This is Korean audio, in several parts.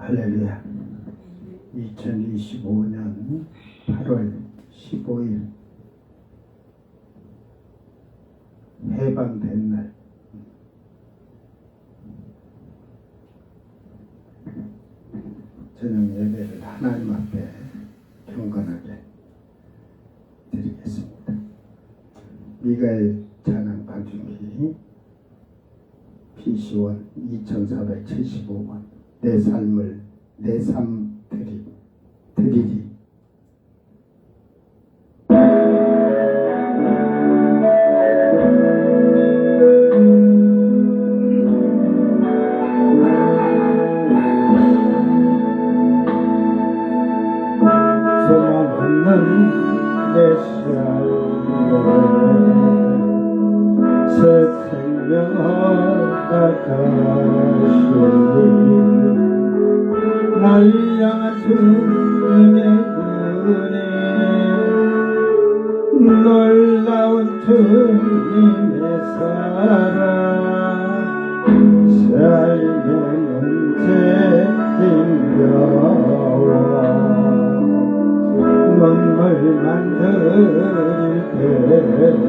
할렐루야. 2025년 8월 15일 해방된 날, 저녁 예배를 하나님 앞에 경건하게 드리겠습니다. 미가엘 찬양 반주기 PC1 2475번 내 삶을 내 삶 드리리. 소망 없는 내 삶을 새 생명 나가시니 날 향한 주님의 은혜, 놀라운 주님의 사랑, 삶의 문제 힘겨워 눈물만 흘릴 때도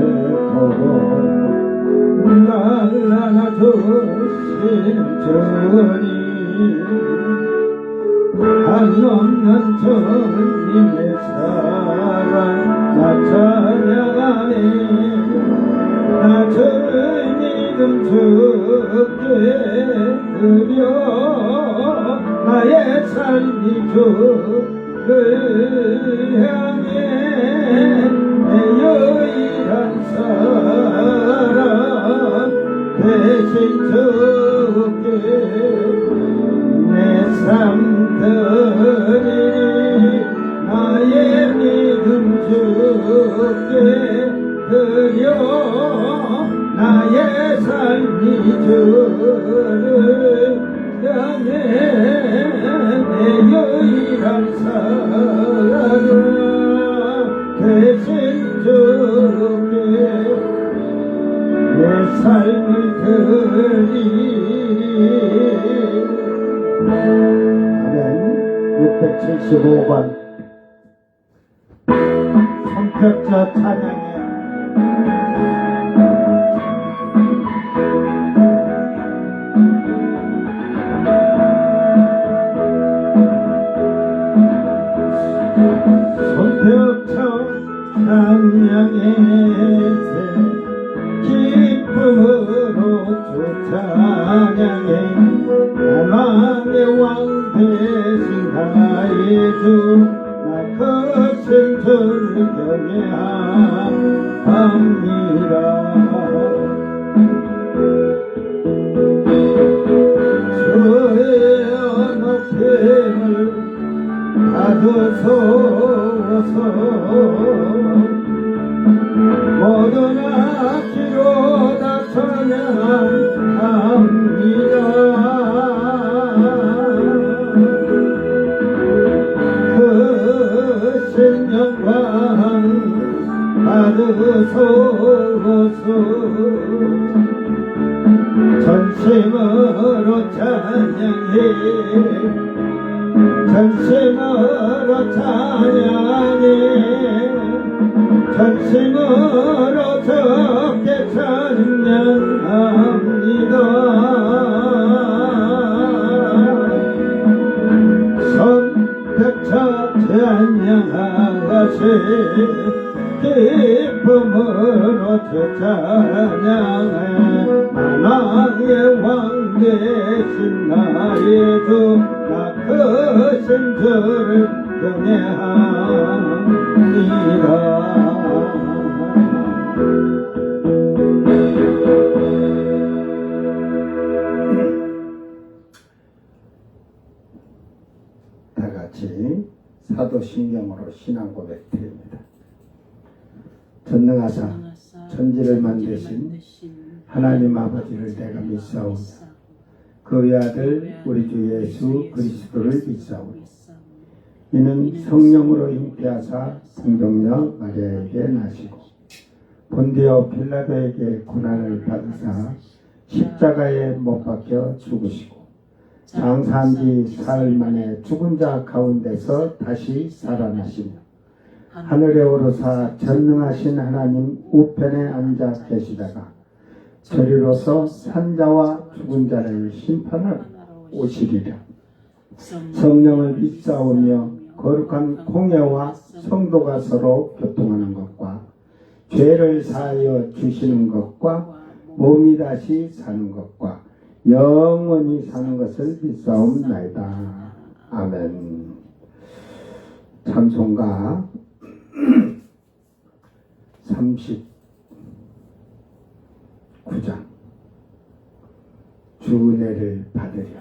날 안아주시는 주님, 한없는 주님의 사랑 나 찬양하네. 나 주의 믿음 주께 드려 나의 삶이 주를 향해 내 유일한 사랑 대신 주께 내 삶 드리리. 나의 믿음 주께 드려 나의 삶이 주를 향해 내 유일한 사랑 대신 주께 내 삶을 드리리. 아멘. 675번 성격자 찬양에 성격자 찬양에 기쁨으로 주 찬양해 나만의 왕 되신 나의 주 나 크신 주를 경외합니다. 주의 높임을 받으소서. 모두나 기로 다 찬양합니다. 크신 영광 받으소서. 전심으로 찬양해 전심으로 찬양해 전심으로 적게 찬양합니다. 성백차 찬양하세 기쁨으로 주 찬양해 만왕의 왕 되신 나의 주 나 크신 주를 경외합니다. 다 같이 사도신경으로 신앙 고백 드립니다. 전능하사 천지를 만드신 하나님 아버지를 내가 믿사오며 그의 아들 우리 주 예수 그리스도를 믿사오니 이는 성령으로 잉태하사 성동녀 마리아에게 나시고 본디오 빌라도에게 고난을 받으사 십자가에 못 박혀 죽으시고 장사한 지 사흘 만에 죽은 자 가운데서 다시 살아나시며 하늘에 오르사 전능하신 하나님 우편에 앉아 계시다가 저리로서 산자와 죽은 자를 심판하러 오시리라. 성령을 믿사오며 거룩한 공예와 성도가 서로 교통하는 것과 죄를 사하여 주시는 것과 몸이 다시 사는 것과 영원히 사는 것을 믿사옵나이다. 아멘. 찬송가 39장 주 은혜를 받으려.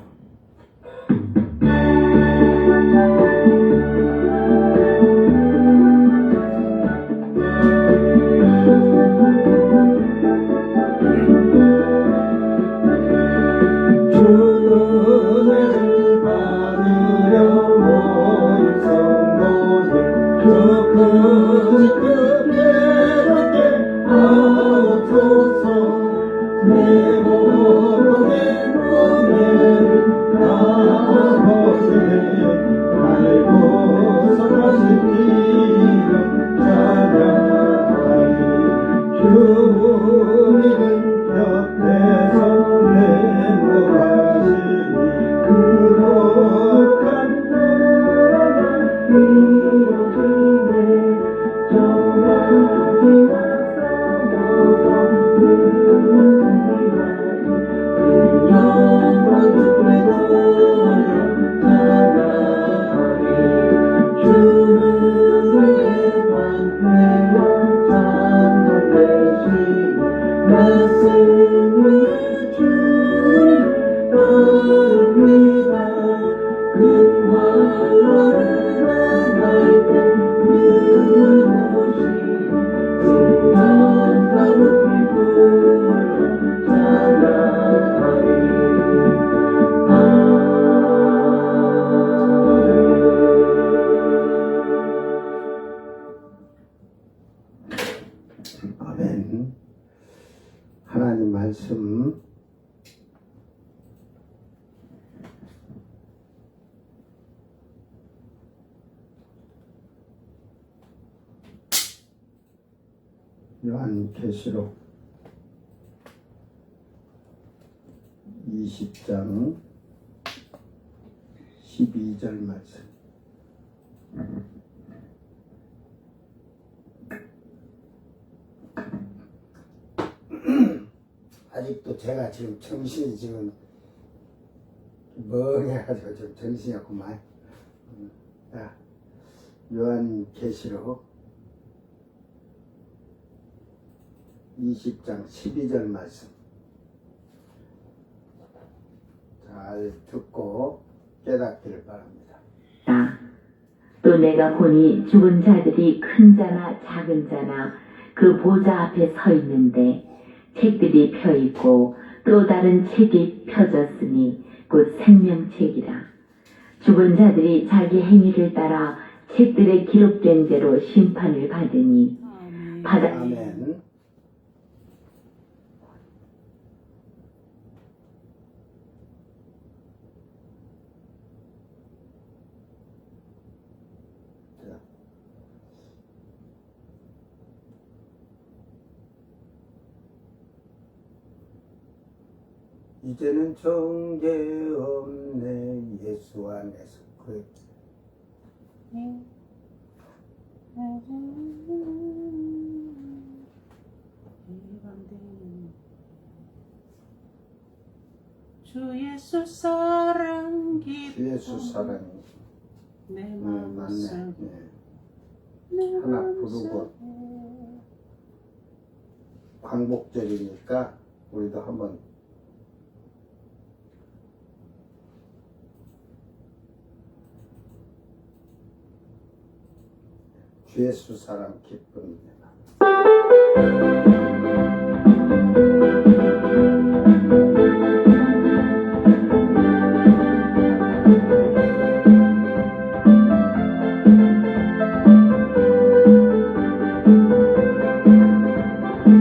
아멘. 하나님 말씀 요한계시록 20장 12절 말씀. 아직도 제가 지금 정신이 지금 멍해가지고 좀 정신이 없구만. 자, 요한계시록 20장 12절 말씀 잘 듣고 깨닫기를 바랍니다. 또 내가 보니 죽은 자들이 큰 자나 작은 자나 그 보좌 앞에 서 있는데 책들이 펴 있고 또 다른 책이 펴졌으니 곧 생명책이라. 죽은 자들이 자기 행위를 따라 책들에 기록된 대로 심판을 받으니 아멘. 이제는 정죄 없네 예수 안에서 그랬지. 주 예수 사랑 깊어 주 예수 사랑이 내 맞네. 마음속에 네. 하나 부르고 광복절이니까 우리도 한번 주 예수 사랑 기쁜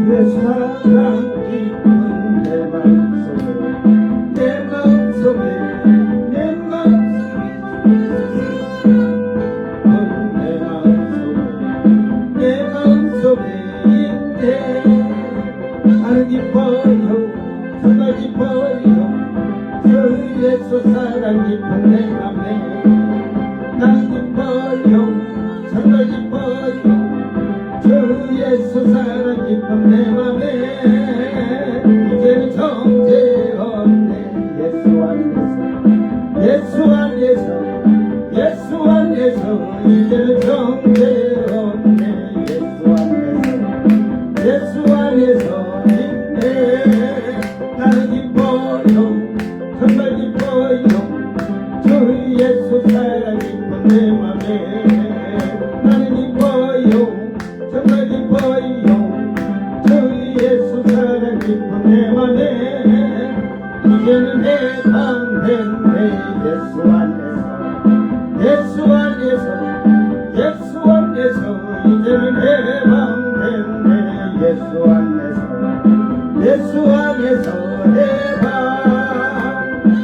내 사랑 깊은 내 마음속에 사랑 깊은 내 맘에 나는 기뻐요 정말 기뻐요 주 예수 사랑 깊은 내 맘에 이제는 정죄 없네 예수 안에서 예수 안에서 예수 안에서 이제는 정죄 없네 예수 안에서 예수 안에서 있네 나는 기뻐요 정말 기뻐요 주 예수 사랑 깊은 내 맘에 나는 기뻐요 정말 기뻐요 주 예수 사랑 깊은 내 맘에 이제는 해방됐네 예수 안에서 예수 안에서 예수 안에서 이제는 해방됐네 예수 안에서 예수 안에서 해방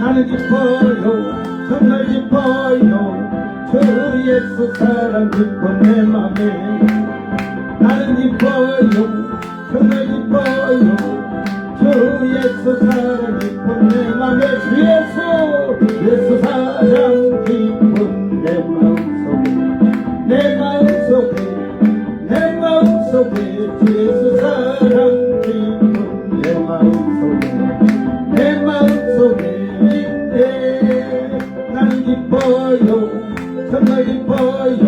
나는 기뻐요 정말 기뻐요 주 예수 사랑 깊은 내 맘에 나는 기뻐요 정말 기뻐요 주 예수 사랑 깊은 내 맘에 주 예수 사랑 깊은 내 마음속에 내 마음속에 내 마음속에 주 예수 사랑 깊은 내 마음속에 내 마음속에 있네 나는 기뻐요 정말 기뻐요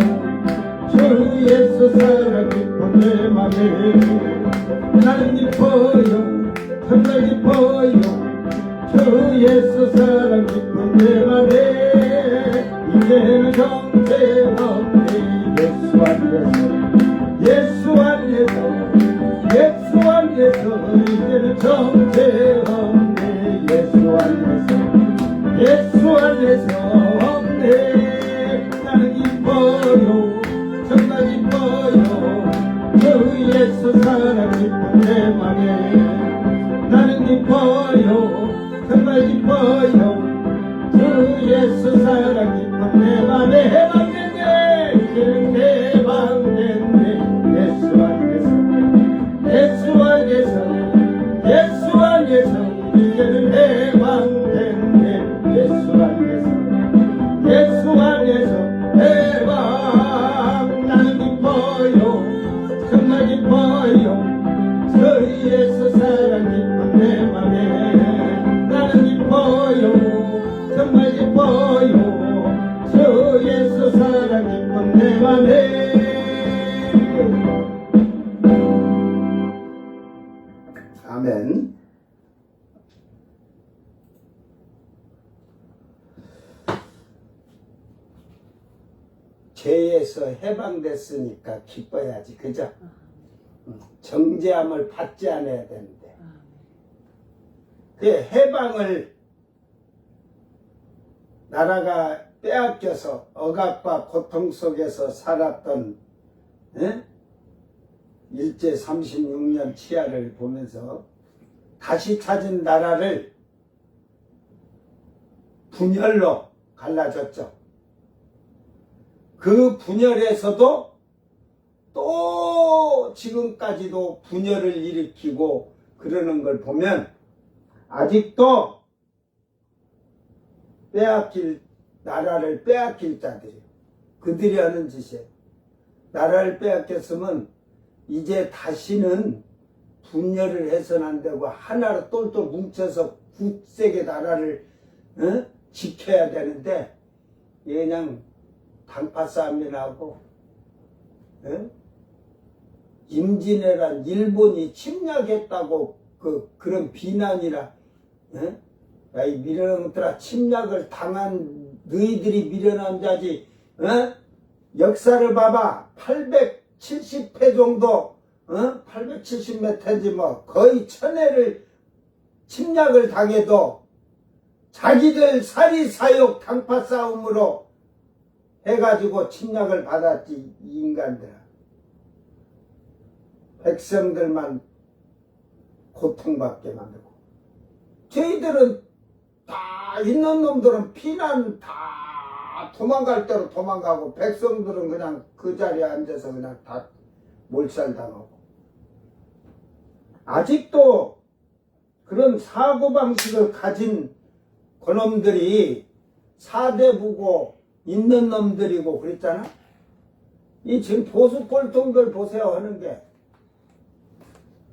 주 예수 사랑 깊은 내 맘에 나는 기뻐요 정말 기뻐요 주 예수 사랑 깊은 내 맘에 이제는 정죄 없네 예수 안에서 예수 안에서 예수 안에서 이제는 정죄 없네 예수 안에서 예수 안에서 없네 나는 기뻐요 정말 기뻐요 주 예수 사랑 깊은 내 맘에 나는 기뻐요 정말 기뻐요 주 예수 사랑 깊은 내 맘에 해방됐네 이제는 해방됐네 예수 안에서 예수 안에서 예수 안에서 이제는 해방됐네 예수 안에서 예수 안에서 해방 나는 기뻐요 정말 기뻐요 주 예수 사랑 깊은 내 맘에 나는 기뻐요 정말 기뻐요 주 예수 사랑 깊은 내 맘에 아멘. 죄에서 해방됐으니까 기뻐야지 그죠? 정죄함을 받지 않아야 되는데 그 해방을 나라가 빼앗겨서 억압과 고통 속에서 살았던 일제 36년 치하를 보면서 다시 찾은 나라를 분열로 갈라졌죠. 그 분열에서도 또 지금까지도 분열을 일으키고 그러는 걸 보면 아직도 나라를 빼앗길 자들이에요. 그들이 하는 짓이에요. 나라를 빼앗겼으면 이제 다시는 분열을 해서는 안 되고 하나로 똘똘 뭉쳐서 굳세게 나라를 지켜야 되는데 그냥 단파 싸움이나 하고 임진왜란 일본이 침략했다고 그런 비난이라 야, 이 미련들아 침략을 당한 너희들이 미련한 자지 역사를 봐봐 870회 정도 870몇 회지 뭐 거의 1000회를 침략을 당해도 자기들 사리사욕 당파 싸움으로 해가지고 침략을 받았지 이 인간들아. 백성들만 고통받게 만들고 저희들은 다 있는 놈들은 피난 다 도망갈 대로 도망가고 백성들은 그냥 그 자리에 앉아서 그냥 다 몰살당하고 아직도 그런 사고방식을 가진 그놈들이 사대부고 있는 놈들이고 그랬잖아. 이 지금 보수 꼴통들 보세요 하는 게.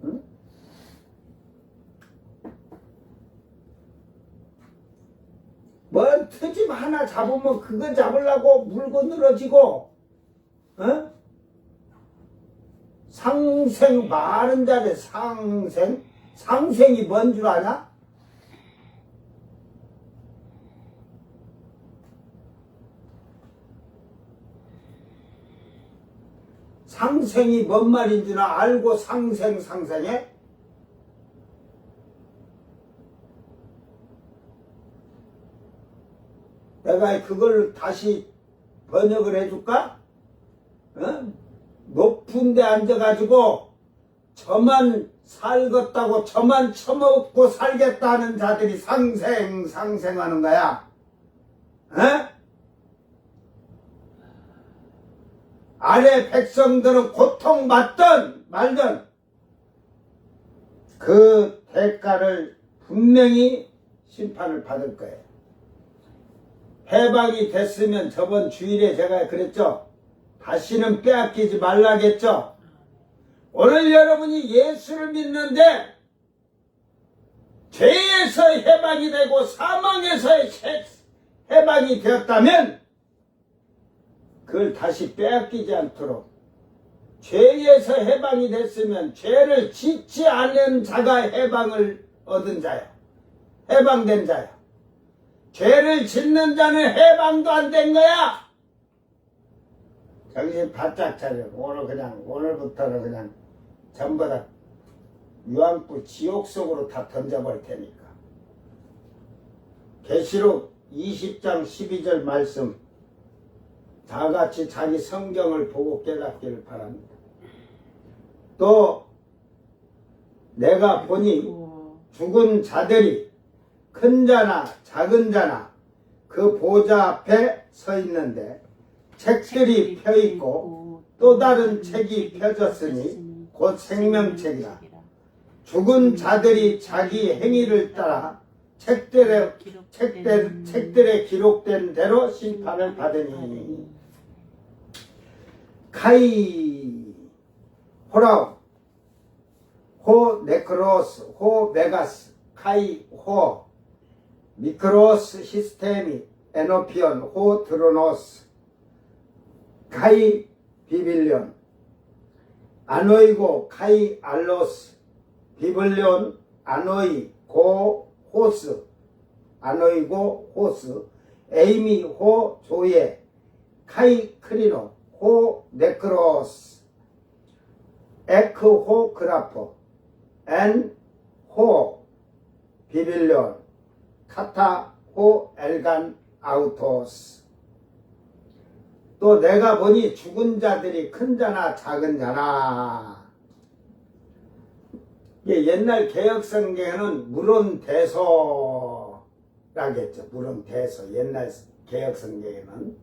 응? 뭔 트집 하나 잡으면 그거 잡으려고 물고 늘어지고, 어? 상생 많은 자리 상생? 상생이 뭔 줄 아냐? 상생이 뭔 말인지는 알고 상생해? 내가 그걸 다시 번역을 해줄까? 어? 높은 데 앉아가지고 저만 살겠다고 저만 처먹고 살겠다는 자들이 상생하는 거야. 어? 아래 백성들은 고통받든 말든 그 대가를 분명히 심판을 받을 거예요. 해방이 됐으면 저번 주일에 제가 그랬죠. 다시는 빼앗기지 말라겠죠. 오늘 여러분이 예수를 믿는데 죄에서 해방이 되고 사망에서 해방이 되었다면 그걸 다시 빼앗기지 않도록 죄에서 해방이 됐으면 죄를 짓지 않는 자가 해방을 얻은 자야. 해방된 자야. 죄를 짓는 자는 해방도 안 된 거야. 정신 바짝 차려. 오늘부터는 그냥 전부 다 유황불 지옥 속으로 다 던져버릴 테니까. 계시록 20장 12절 말씀 다같이 자기 성경을 보고 깨닫기를 바랍니다. 또 내가 보니 죽은 자들이 큰 자나 작은 자나 그 보좌 앞에 서 있는데 책들이 펴있고 또 다른 책이 펴졌으니 곧 생명책이라. 죽은 자들이 자기 행위를 따라 책들에 기록된 대로 심판을 받으니 카이 호라우 호 네크로스 호 메가스 카이 호 미크로스 시스테미 에노피온 호 드로노스 카이 비빌리온 아노이고 카이 알로스 비블리온 아노이 고 호스 아노이고 호스 에이미 호 조예 카이 크리노 호 네크로스 에크 호 그라포 엔 호 비빌리온 카타 호 엘간 아우토스. 또 내가 보니 죽은 자들이 큰 자나 작은 자나. 옛날 개혁성경에는 물론대소라겠죠. 물론대소. 옛날 개혁성경에는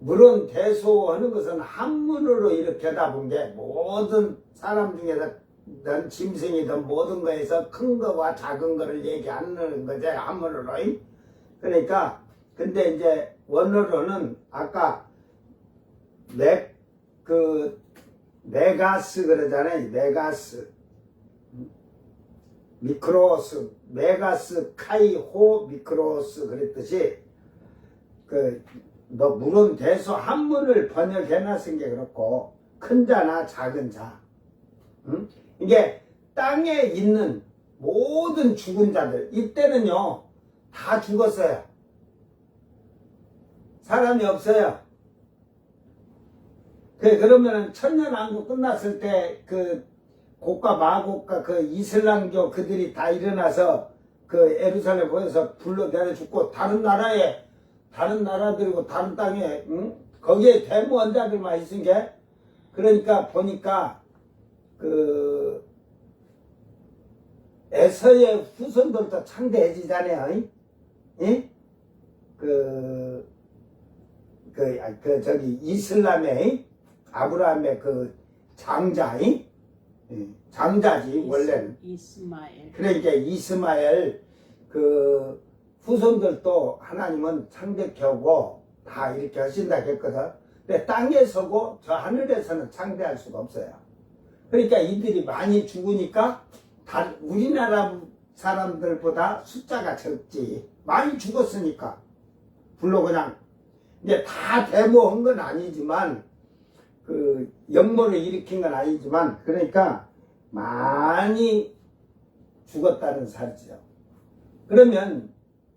물론대소하는 것은 한문으로 이렇게 해다본 게 모든 사람 중에서 넌 짐승이든 모든 거에서 큰 거와 작은 거를 얘기하는 거지 한문으로. 그러니까 근데 이제 원어로는 아까 메가스 그러잖아요. 메가스 미크로스 메가스 카이호 미크로스 그랬듯이 물론 대소 한문을 번역해 놨은 게 그렇고 큰 자나 작은 자. 이게 땅에 있는 모든 죽은 자들 이때는요 다 죽었어요. 사람이 없어요. 그러면은 천년왕국 끝났을 때 고가 마고가 이슬람교 그들이 다 일어나서 예루살렘 보여서 불러 내려 죽고 다른 나라들이고 다른 땅에 거기에 대무원자들만 있은 게 그러니까 보니까 에서의 후손들도 창대해지잖아요. 예? 이슬람의 아브라함의 장자, 장자지 원래는. 이스마엘. 그러니까 이스마엘 그 후손들도 하나님은 창대케하고 다 이렇게 하신다 했거든. 근데 땅에서고 저 하늘에서는 창대할 수가 없어요. 그러니까 이들이 많이 죽으니까 우리나라 사람들보다 숫자가 적지. 많이 죽었으니까. 불로 그냥 이제 다 데모한 건 아니지만 그 역모를 일으킨 건 아니지만 그러니까 많이 죽었다는 사실이죠. 그러면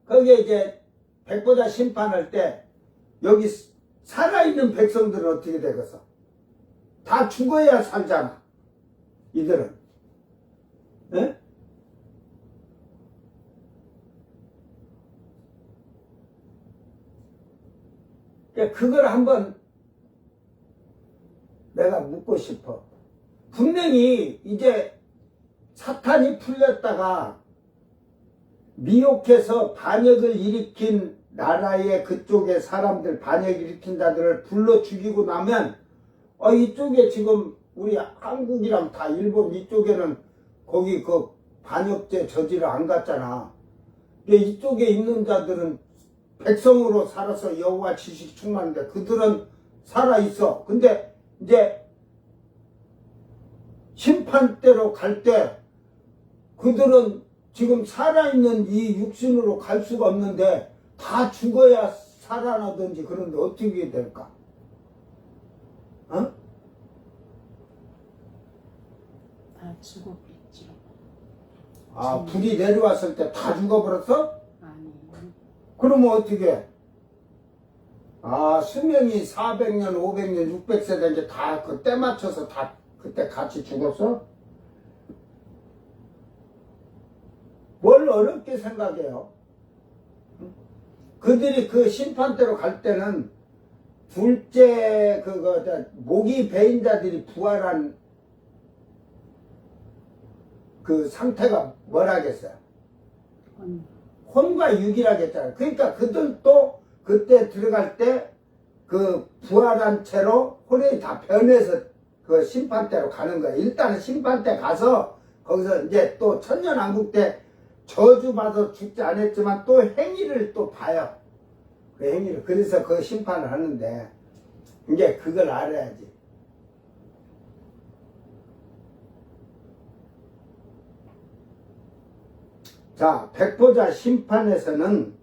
거기에 이제 백보자 심판할 때 여기 살아있는 백성들은 어떻게 되겠어? 다 죽어야 살잖아. 이들은. 네? 그걸 한번 내가 묻고 싶어. 분명히 이제 사탄이 풀렸다가 미혹해서 반역을 일으킨 나라의 그쪽의 사람들, 반역 일으킨 자들을 불러 죽이고 나면 이쪽에 지금 우리 한국이랑 다 일본 이쪽에는 거기 그 반역죄 저지를 안 갔잖아. 이쪽에 있는 자들은 백성으로 살아서 여호와 지식이 충만한데 그들은 살아있어. 근데 이제 심판대로 갈 때 그들은 지금 살아있는 이 육신으로 갈 수가 없는데 다 죽어야 살아나든지 그런데 어떻게 될까? 다 죽었겠죠. 불이 내려왔을 때 다 죽어버렸어? 아니. 그러면 어떻게? 수명이 400년, 500년, 600세 된 게 다 그때 맞춰서 다 그때 같이 죽었어? 뭘 어렵게 생각해요? 그들이 그 심판대로 갈 때는 둘째 모기 배인 자들이 부활한 그 상태가 뭐라겠어요? 혼과 육이라겠잖아요. 그러니까 그들도 그때 들어갈 때 그 부활한 채로 혼이 다 변해서 그 심판대로 가는 거예요. 일단은 심판대 가서 거기서 이제 또 천년왕국 때 저주받아 죽지 않았지만 또 행위를 또 봐요. 그 행위를. 그래서 그 심판을 하는데 이제 그걸 알아야지. 자, 백보자 심판에서는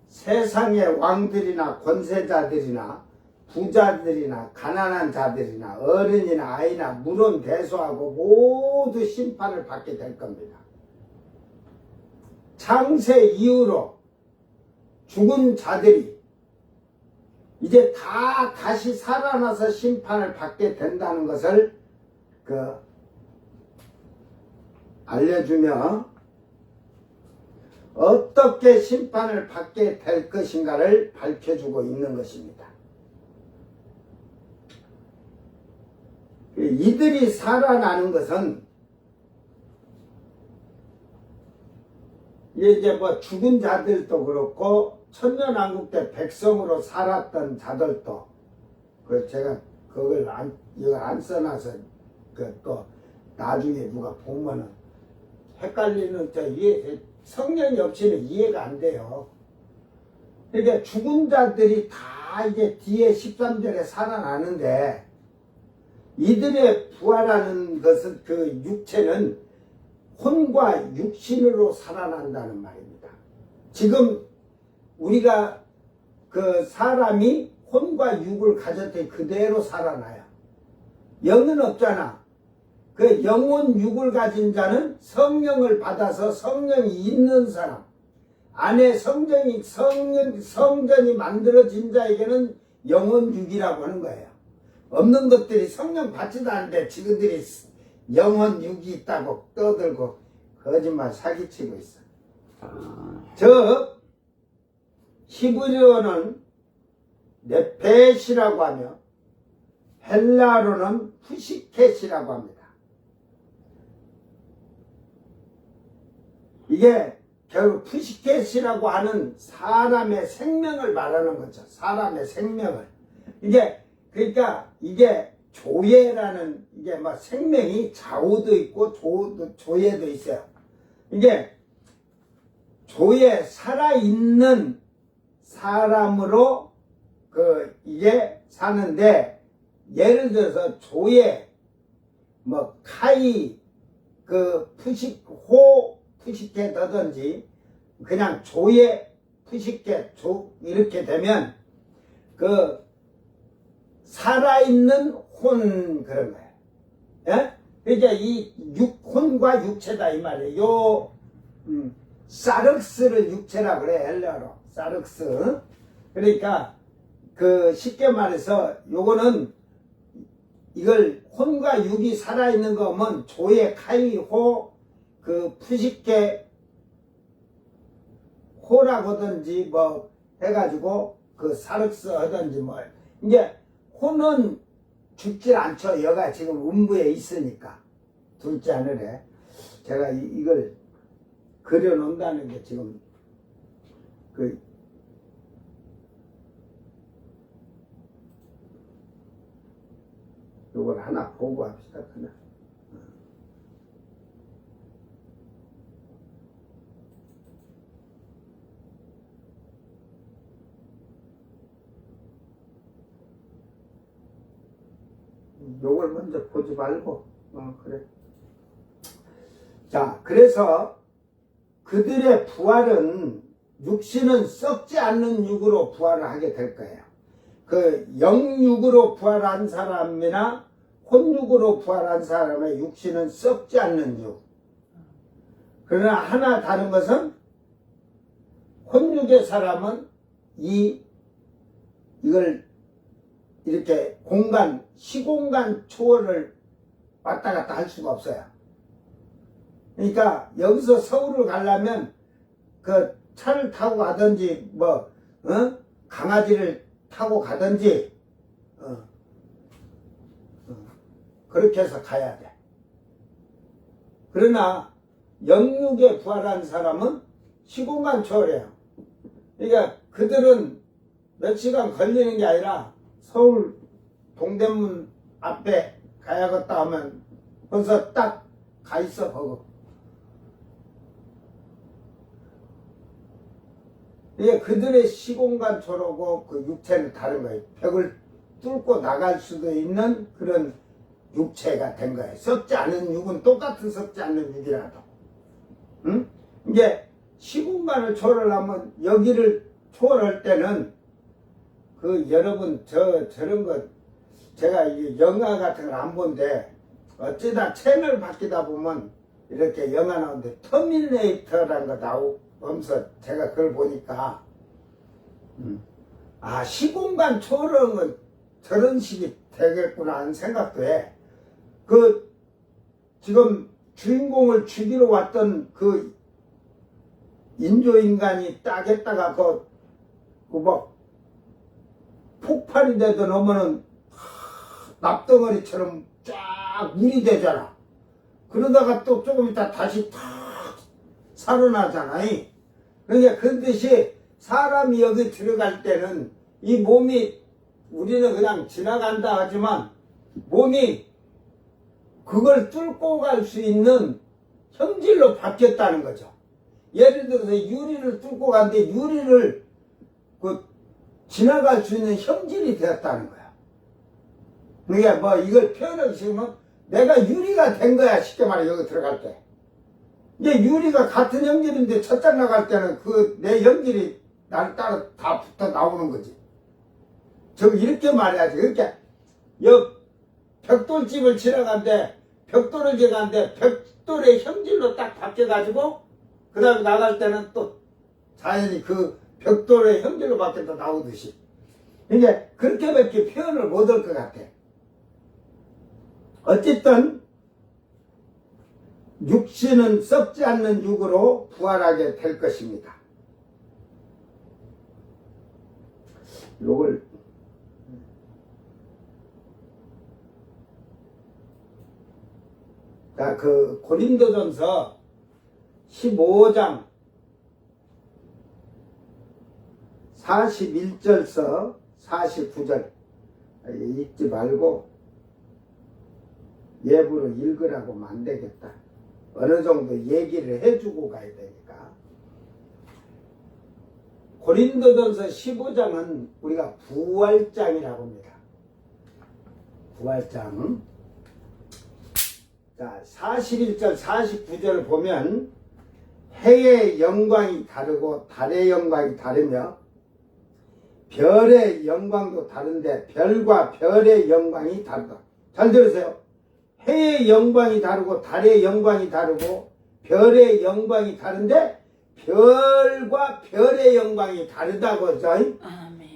세상의 왕들이나 권세자들이나 부자들이나 가난한 자들이나 어른이나 아이나 물론 대소하고 모두 심판을 받게 될 겁니다. 창세 이후로 죽은 자들이 이제 다시 살아나서 심판을 받게 된다는 것을 알려주며 어떻게 심판을 받게 될 것인가를 밝혀주고 있는 것입니다. 이들이 살아나는 것은 이제 죽은 자들도 그렇고 천년왕국 때 백성으로 살았던 자들도 제가 그걸 이거 안 써놔서 또 나중에 누가 보면은 헷갈리는 성령이 없이는 이해가 안 돼요. 그러니까 죽은 자들이 다 이제 뒤에 13절에 살아나는데 이들의 부활하는 것은 그 육체는 혼과 육신으로 살아난다는 말입니다. 지금 우리가 그 사람이 혼과 육을 가졌더니 그대로 살아나요. 영은 없잖아. 그 영혼 육을 가진 자는 성령을 받아서 성령이 있는 사람, 안에 성전이 만들어진 자에게는 영혼 육이라고 하는 거예요. 없는 것들이 성령 받지도 않는데 지금들이 영혼 육이 있다고 떠들고 거짓말 사기치고 있어. 저 히브리어는 네펫이라고 하며 헬라어로는 푸시켓이라고 합니다. 이게 결국 푸시켓이라고 하는 사람의 생명을 말하는 거죠. 사람의 생명을. 그러니까 이게 조예라는 이게 막 생명이 좌우도 있고 조예도 있어요. 이게 조예 살아있는 사람으로 이게 사는데 예를 들어서 조예 뭐 카이 푸식호 푸식해다든지 그냥 조예 푸식해 이렇게 되면 살아있는 혼 그런 거예요. 예? 그러니까 이 혼과 육체다 이 말이에요. 요 사륵스를 육체라 그래 헬라어로 사륵스. 그러니까 쉽게 말해서 요거는 이걸 혼과 육이 살아있는 거면 조의 카이호 푸식계 호라고든지 뭐 해가지고 사륵스 하든지 뭐 이제 혼은 죽질 않죠. 여가 지금 음부에 있으니까 둘째 하늘에 제가 이걸 그려놓는다는 게 지금 요걸 하나 보고 합시다. 그냥. 요걸 먼저 보지 말고 그래. 자, 그래서 그들의 부활은 육신은 썩지 않는 육으로 부활을 하게 될 거예요. 영육으로 부활한 사람이나 혼육으로 부활한 사람의 육신은 썩지 않는 육. 그러나 하나 다른 것은 혼육의 사람은 이걸 이렇게 시공간 초월을 왔다 갔다 할 수가 없어요. 그러니까 여기서 서울을 가려면 차를 타고 가든지 강아지를 타고 가든지 그렇게 해서 가야 돼. 그러나 영육에 부활한 사람은 시공간 초월해요. 그러니까 그들은 몇 시간 걸리는 게 아니라 서울 동대문 앞에 가야겠다 하면 거기서 딱 가 있어 거기. 이게 그들의 시공간 초월하고 육체는 다른 거예요. 벽을 뚫고 나갈 수도 있는 그런 육체가 된 거예요. 썩지 않은 육은 똑같은 썩지 않는 육이라도. 응? 이제 시공간을 초월하려면 여기를 초월할 때는 여러분 저런 거 제가 이 영화 같은 걸 안 본데 어쩌다 채널 바뀌다 보면 이렇게 영화 나오는데 터미네이터라는 거 나오면서 제가 그걸 보니까 시공간 초월은 저런 식이 되겠구나 하는 생각도 해. 지금 주인공을 죽이러 왔던 인조인간이 딱 했다가 막 폭발이 되던 오면은 납덩어리처럼 쫙 물이 되잖아. 그러다가 또 조금 있다 다시 탁 살아나잖아. 그러니까 그렇듯이 사람이 여기 들어갈 때는 이 몸이 우리는 그냥 지나간다 하지만 몸이 그걸 뚫고 갈 수 있는 형질로 바뀌었다는 거죠. 예를 들어서 유리를 뚫고 갔는데 유리를 지나갈 수 있는 형질이 되었다는 거야. 그러니까 이걸 표현하기 싫으면 내가 유리가 된 거야. 쉽게 말해 여기 들어갈 때. 이제 유리가 같은 형질인데 첫장 나갈 때는 내 형질이 나를 따라 다 붙어 나오는 거지. 이렇게 말해야지. 그러니까 벽돌집을 지나가는데 벽돌을 지나가는데 벽돌의 형질로 딱 바뀌어가지고 그 다음에 나갈 때는 또 자연히 벽돌의 형질로 바뀌어서 나오듯이. 그러니까 그렇게밖에 표현을 못 할 것 같아. 어쨌든 육신은 썩지 않는 육으로 부활하게 될 것입니다. 요걸 자, 고린도전서 15장 41절서 49절 읽지 말고 예부로 읽으라고 하면 안 되겠다. 어느 정도 얘기를 해주고 가야 되니까. 고린도전서 15장은 우리가 부활장이라고 합니다. 부활장. 자, 41절, 49절을 보면 해의 영광이 다르고 달의 영광이 다르며 별의 영광도 다른데 별과 별의 영광이 다르다. 잘 들으세요. 해의 영광이 다르고 달의 영광이 다르고 별의 영광이 다른데 별과 별의 영광이 다르다고 하죠. 아멘.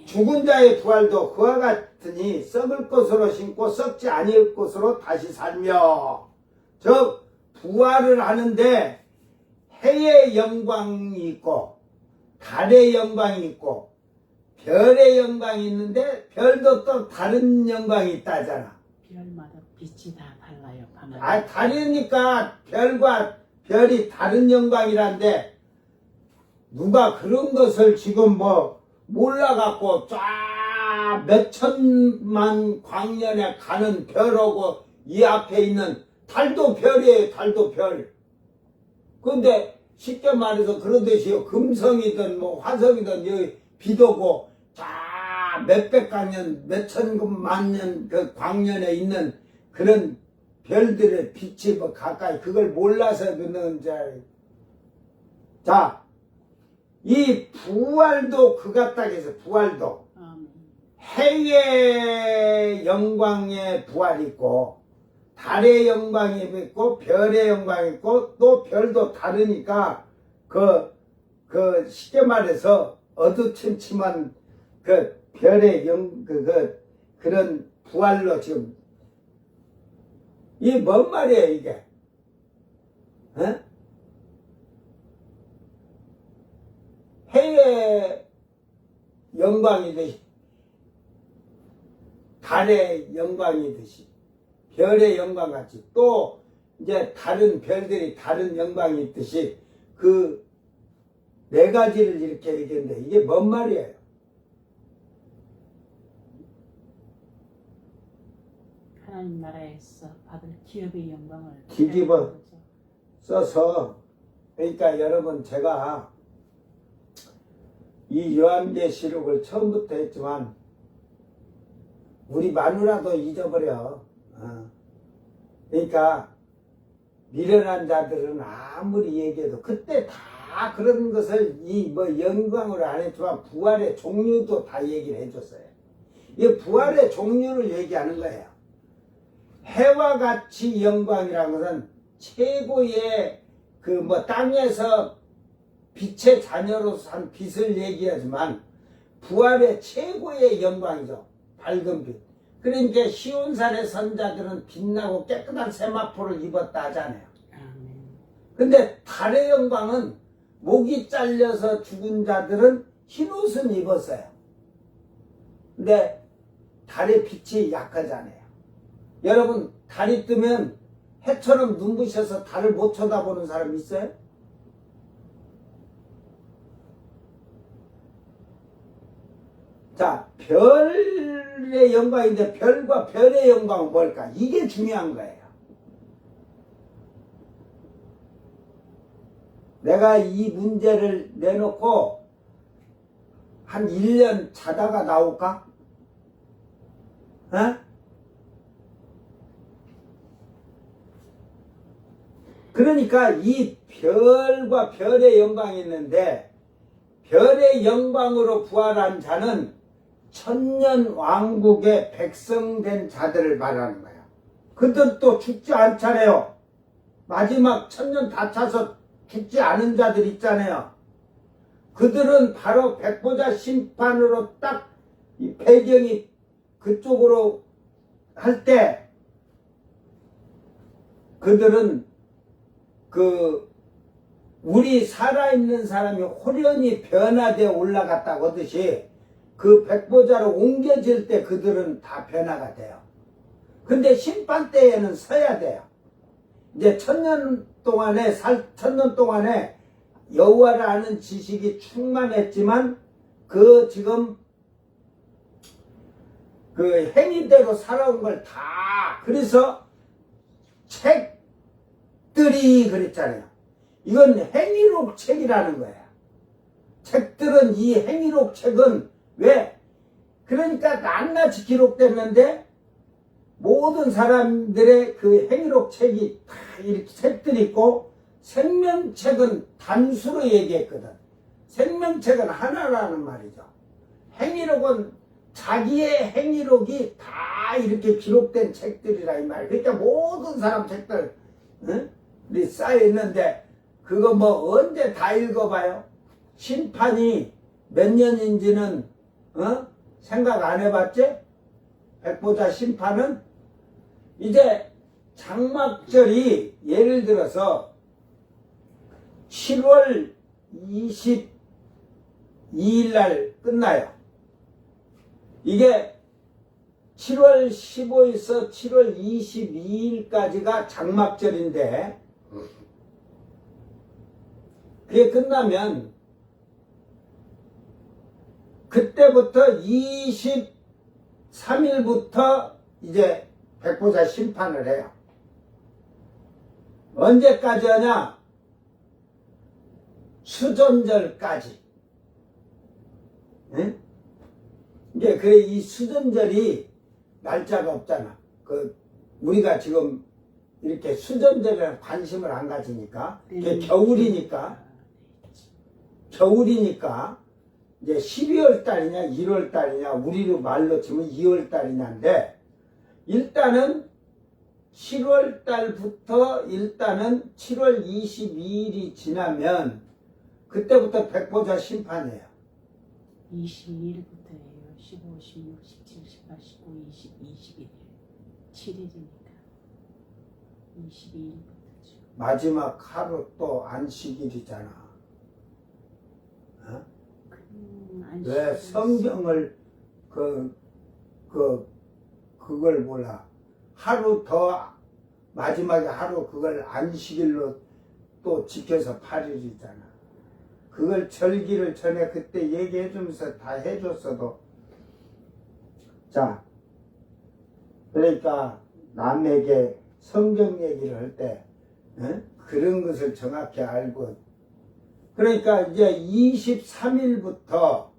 죽은 자의 부활도 그와 같으니 썩을 것으로 심고 썩지 아니할 것으로 다시 살며, 즉 부활을 하는데 해의 영광이 있고 달의 영광이 있고 별의 영광이 있는데 별도 또 다른 영광이 있다잖아. 별마다 빛이 다 달라요. 하나님. 아, 다르니까 별과 별이 다른 영광이란데 누가 그런 것을 지금 뭐 몰라갖고 쫙 몇천만 광년에 가는 별하고 이 앞에 있는 달도 별이에요. 달도 별. 근데 쉽게 말해서 그러듯이 금성이든 뭐 화성이든 여기 비도고 쫙 몇백 광년 몇천만 년 그 광년에 있는 그런 별들의 빛이 뭐 가까이 그걸 몰라서 그는 자, 이 부활도 그 같다 해서 부활도 아멘. 해의 영광의 부활이 있고 달의 영광이 있고 별의 영광이 있고 또 별도 다르니까 그 쉽게 말해서 어두침침한 그 별의 그런 부활로 지금 이게 뭔 말이에요 이게? 어? 해의 영광이듯이 달의 영광이듯이 별의 영광같이 또 이제 다른 별들이 다른 영광이 있듯이 그 네 가지를 이렇게 얘기했는데 이게 뭔 말이에요? 하나님 나라에서 받을 기업의 영광을 뒤집어 써서 그러니까 여러분 제가 이 요한계시록을 처음부터 했지만 우리 마누라도 잊어버려. 그러니까 미련한 자들은 아무리 얘기해도 그때 다 그런 것을 이 뭐 영광으로 안 했지만 부활의 종류도 다 얘기를 해줬어요. 이 부활의 종류를 얘기하는 거예요. 해와 같이 영광이라는 것은 최고의 그 뭐 땅에서 빛의 자녀로서 산 빛을 얘기하지만 부활의 최고의 영광이죠. 밝은 빛. 그러니까 시온산의 선자들은 빛나고 깨끗한 세마포를 입었다 하잖아요. 아멘. 근데 달의 영광은 목이 잘려서 죽은 자들은 흰옷은 입었어요. 근데 달의 빛이 약하잖아요. 여러분 달이 뜨면 해처럼 눈부셔서 달을 못 쳐다보는 사람 있어요? 자, 별의 영광인데 별과 별의 영광은 뭘까? 이게 중요한 거예요. 내가 이 문제를 내놓고 한 1년 자다가 나올까? 어? 그러니까 이 별과 별의 영광이 있는데 별의 영광으로 부활한 자는 천년 왕국의 백성된 자들을 말하는 거야. 그들도 죽지 않잖아요. 마지막 천년 다 차서 죽지 않은 자들 있잖아요. 그들은 바로 백보자 심판으로 딱 이 배경이 그쪽으로 할 때 그들은 우리 살아있는 사람이 홀연히 변화되어 올라갔다고 하듯이 그 백보자로 옮겨질 때 그들은 다 변화가 돼요. 근데 심판 때에는 서야 돼요. 이제 천년 동안에 여호와를 아는 지식이 충만했지만 지금 그 행위대로 살아온 걸 다 그래서 책들이 그랬잖아요. 이건 행위록 책이라는 거예요. 책들은 이 행위록 책은 왜? 그러니까 낱낱이 기록됐는데 모든 사람들의 그 행위록 책이 다 이렇게 책들이 있고 생명책은 단수로 얘기했거든. 생명책은 하나라는 말이죠. 행위록은 자기의 행위록이 다 이렇게 기록된 책들이라 이 말이에요. 그러니까 모든 사람 책들 이 쌓여 있는데 그거 뭐 언제 다 읽어봐요? 심판이 몇 년인지는 생각 안 해봤지? 백보자 심판은 이제 장막절이 예를 들어서 7월 22일 날 끝나요. 이게 7월 15일에서 7월 22일까지가 장막절인데 그게 끝나면 그때부터 23일부터 이제 백보자 심판을 해요. 언제까지 하냐? 수전절까지. 응? 이게 그래 이 수전절이 날짜가 없잖아. 우리가 지금 이렇게 수전절에 관심을 안 가지니까 이게 겨울이니까 이제 12월 달이냐 1월 달이냐 우리로 말로 치면 2월 달이냐인데 일단은 7월 달부터 일단은 7월 22일이 지나면 그때부터 백보자 심판이에요. 22일부터예요. 15, 16, 17, 18, 19, 20, 21일. 7일이니까 22일부터죠. 마지막 하루 또 안식일이잖아. 왜 성경을 그걸 몰라. 하루 더 마지막에 하루 그걸 안식일로 또 지켜서 8일이잖아. 그걸 절기를 전에 그때 얘기해 주면서 다 해줬어도. 자, 그러니까 남에게 성경 얘기를 할 때 그런 것을 정확히 알고 그러니까 이제 23일부터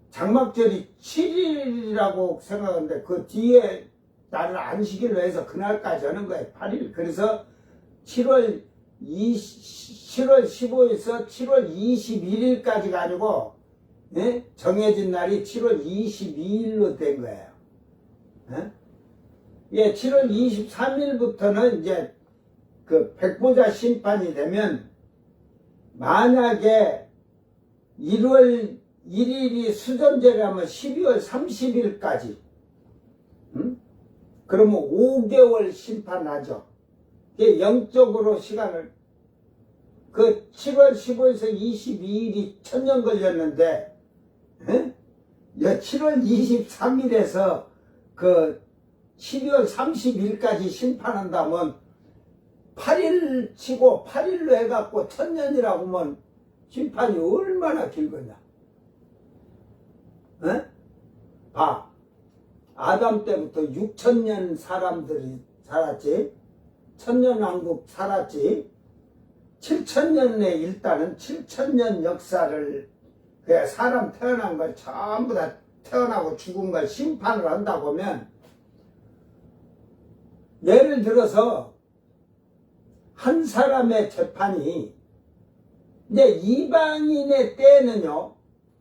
장막절이 7일이라고 생각하는데 그 뒤에 나를 안식일로 해서 그날까지 하는 거예요. 8일. 그래서 7월 15일에서 7월 21일까지가 아니고 정해진 날이 7월 22일로 된 거예요. 예, 7월 23일부터는 이제 그 백보자 심판이 되면 만약에 1월 1일이 수전제라면 12월 30일까지 그러면 5개월 심판하죠. 이게 영적으로 시간을 그 7월 15일에서 22일이 1000년 걸렸는데 7월 23일에서 그 12월 30일까지 심판한다면 8일 치고 8일로 해갖고 1000년이라고 하면 심판이 얼마나 길겠냐. 봐. 아담 때부터 6000년 사람들이 살았지. 1000년 왕국 살았지. 7000년에 일단은 7000년 역사를 그냥 사람 태어난 걸 전부 다 태어나고 죽은 걸 심판을 한다고 하면 예를 들어서 한 사람의 재판이 이제 이방인의 때는요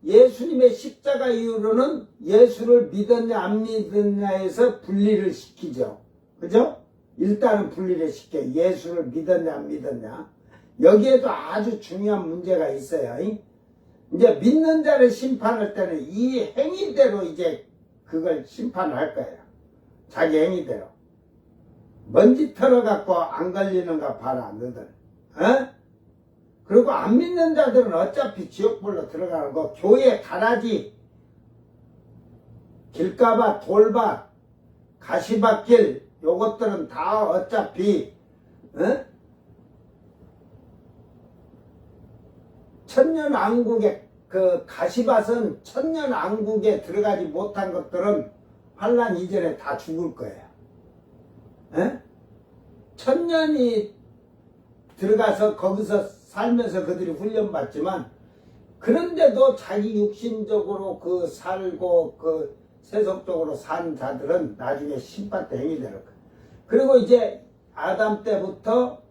예수님의 십자가 이후로는 예수를 믿었냐 안 믿었냐에서 분리를 시키죠. 그죠? 일단은 분리를 시켜. 예수를 믿었냐 안 믿었냐. 여기에도 아주 중요한 문제가 있어요. 이제 믿는 자를 심판할 때는 이 행위대로 이제 그걸 심판을 할 거예요. 자기 행위대로. 먼지 털어갖고 안 걸리는가 봐라, 너들. 그리고 안 믿는 자들은 어차피 지옥불로 들어가는 거. 교회 가라지, 길가밭, 돌밭, 가시밭길, 요것들은 다 어차피, 천년왕국에, 그 가시밭은 천년왕국에 들어가지 못한 것들은 환란 이전에 다 죽을 거예요. 에? 천년이 들어가서 거기서 살면서 그들이 훈련받지만 그런데도 자기 육신적으로 그 살고 그 세속적으로 산 자들은 나중에 심판 때 행위되는 거야. 그리고 이제 아담 때부터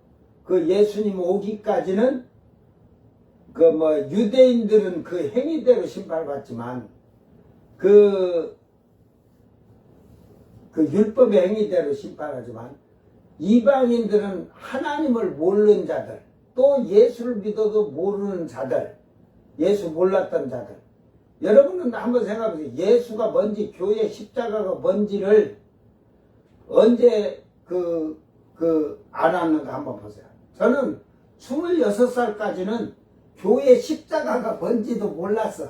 그 예수님 오기까지는 그 뭐 유대인들은 그 행위대로 심판받지만 그 율법의 행위대로 심판하지만 이방인들은 하나님을 모르는 자들 또 예수를 믿어도 모르는 자들 예수 몰랐던 자들 여러분은 한번 생각해보세요. 예수가 뭔지 교회 십자가가 뭔지를 언제 알았는가 한번 보세요. 저는 26살까지는 교회 십자가가 뭔지도 몰랐어.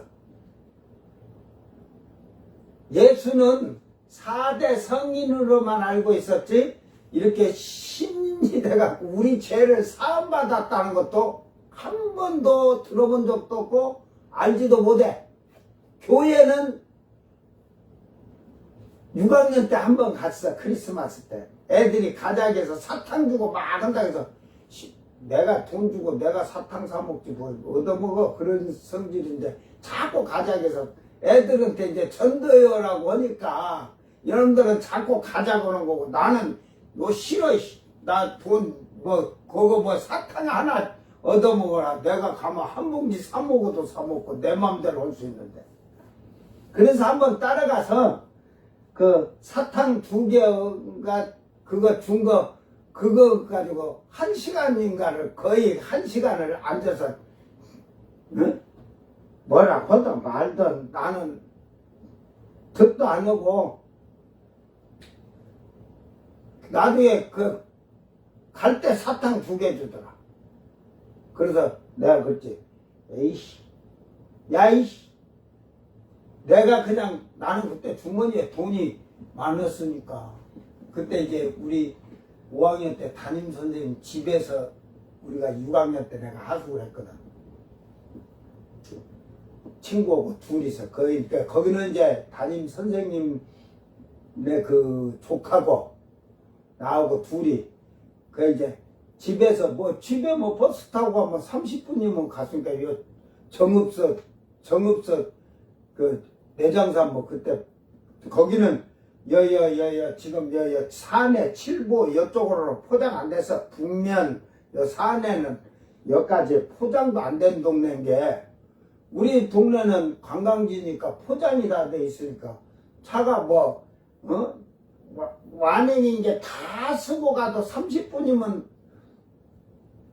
예수는 4대 성인으로만 알고 있었지 이렇게 신인이 돼갖고 우리 죄를 사함받았다는 것도 한 번도 들어본 적도 없고 알지도 못해. 교회는 6학년 때 한 번 갔어. 크리스마스 때 애들이 가작에서 사탕 주고 막 한다고 해서 내가 돈 주고 내가 사탕 사 먹지 뭐 얻어먹어. 그런 성질인데 자꾸 가작에서 애들한테 이제 전도해요라고 하니까 여러분들은 자꾸 가작 오는 거고 나는 너 싫어. 나 돈 뭐 그거 뭐 사탕 하나 얻어먹어라. 내가 가면 한 봉지 사 먹어도 사 먹고 내 맘대로 할 수 있는데. 그래서 한번 따라가서 그 사탕 2개가 그거 준 거 그거 가지고 1시간인가를 거의 1시간을 앉아서 응? 뭐라 하든 말든 나는 듣도 안 하고 나중에 그 갈 때 사탕 2개 주더라. 그래서 내가 그랬지. 에이씨 야이씨 내가 그냥 나는 그때 주머니에 돈이 많았으니까 그때 이제 우리 5학년 때 담임 선생님 집에서 우리가 6학년 때 내가 하숙을 했거든. 친구하고 둘이서 그러니까 거기는 이제 담임 선생님의 그 조카고 나하고 둘이 그 이제 집에서 뭐 집에 뭐 버스 타고 가면 30분이면 갔으니까 요 정읍서 그 내장산 뭐 그때 거기는 지금 산에 칠보 이쪽으로 포장 안 돼서 북면 산에는 여기까지 포장도 안 된 동네인 게 우리 동네는 관광지니까 포장이 다 돼 있으니까 차가 뭐 완행인 게 다 쓰고 가도 30분이면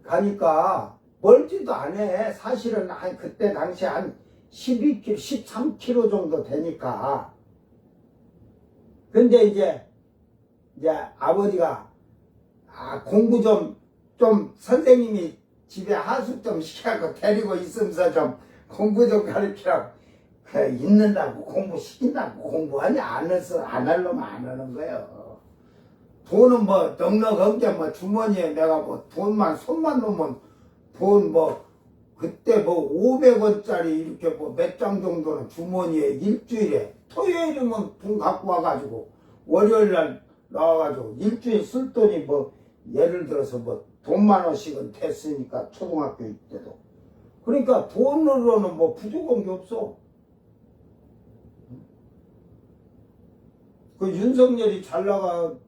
가니까 멀지도 않아. 사실은 한 그때 당시 한 12km, 13km 정도 되니까. 근데 이제 아버지가 공부 좀 선생님이 집에 하숙 좀 시켜갖고 데리고 있으면서 좀 공부 좀 가르치라고. 그래, 있는다고 공부 시킨다고 공부하냐? 안 하려면 안 하는 거예요. 돈은 뭐 넉넉하게 뭐 주머니에 내가 뭐 돈만 손만 놓으면 돈 뭐 그때 뭐 500원짜리 이렇게 뭐 몇 장 정도는 주머니에 일주일에 토요일이면 돈 갖고 와가지고 월요일날 나와가지고 일주일 쓸 돈이 뭐 예를 들어서 뭐 돈만 원씩은 됐으니까 초등학교 때도 그러니까 돈으로는 뭐 부족한 게 없어. 그 윤석열이 잘 나가서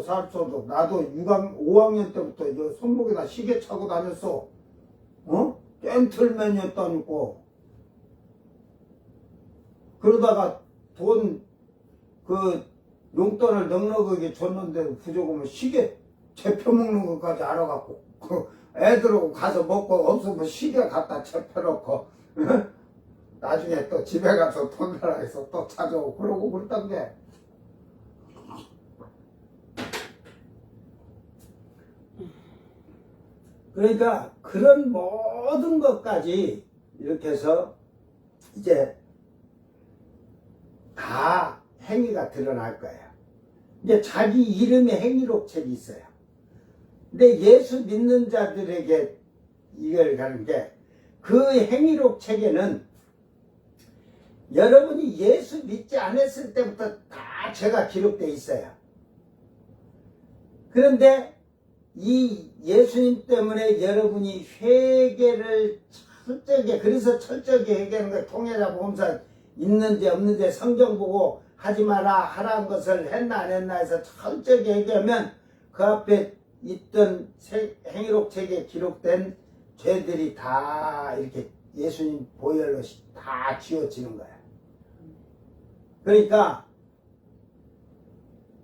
살서도 나도 5학년 때부터 이 손목에다 시계 차고 다녔어. 젠틀맨이었다니까. 그러다가 돈 용돈을 넉넉하게 줬는데 부족하면 시계 재펴먹는 것까지 알아갖고 애들하고 가서 먹고 없으면 시계 갖다 재펴놓고 나중에 또 집에 가서 돈 달라 해서 또 찾아오고 그러고 그랬단 게. 그러니까 그런 모든 것까지 이렇게 해서 이제 다 행위가 드러날 거예요. 이제 자기 이름의 행위록책이 있어요. 근데 예수 믿는 자들에게 이걸 가는 게 그 행위록책에는 여러분이 예수 믿지 않았을 때부터 다 죄가 기록되어 있어요. 그런데 이 예수님 때문에 여러분이 회개를 철저하게, 그래서 철저하게 회개하는 거예요. 통해자 보험사 있는지 없는지 성경 보고 하지 마라, 하라는 것을 했나 안 했나 해서 철저하게 회개하면 그 앞에 있던 행위록 책에 기록된 죄들이 다 이렇게 예수님 보혈로 다 지워지는 거야. 그러니까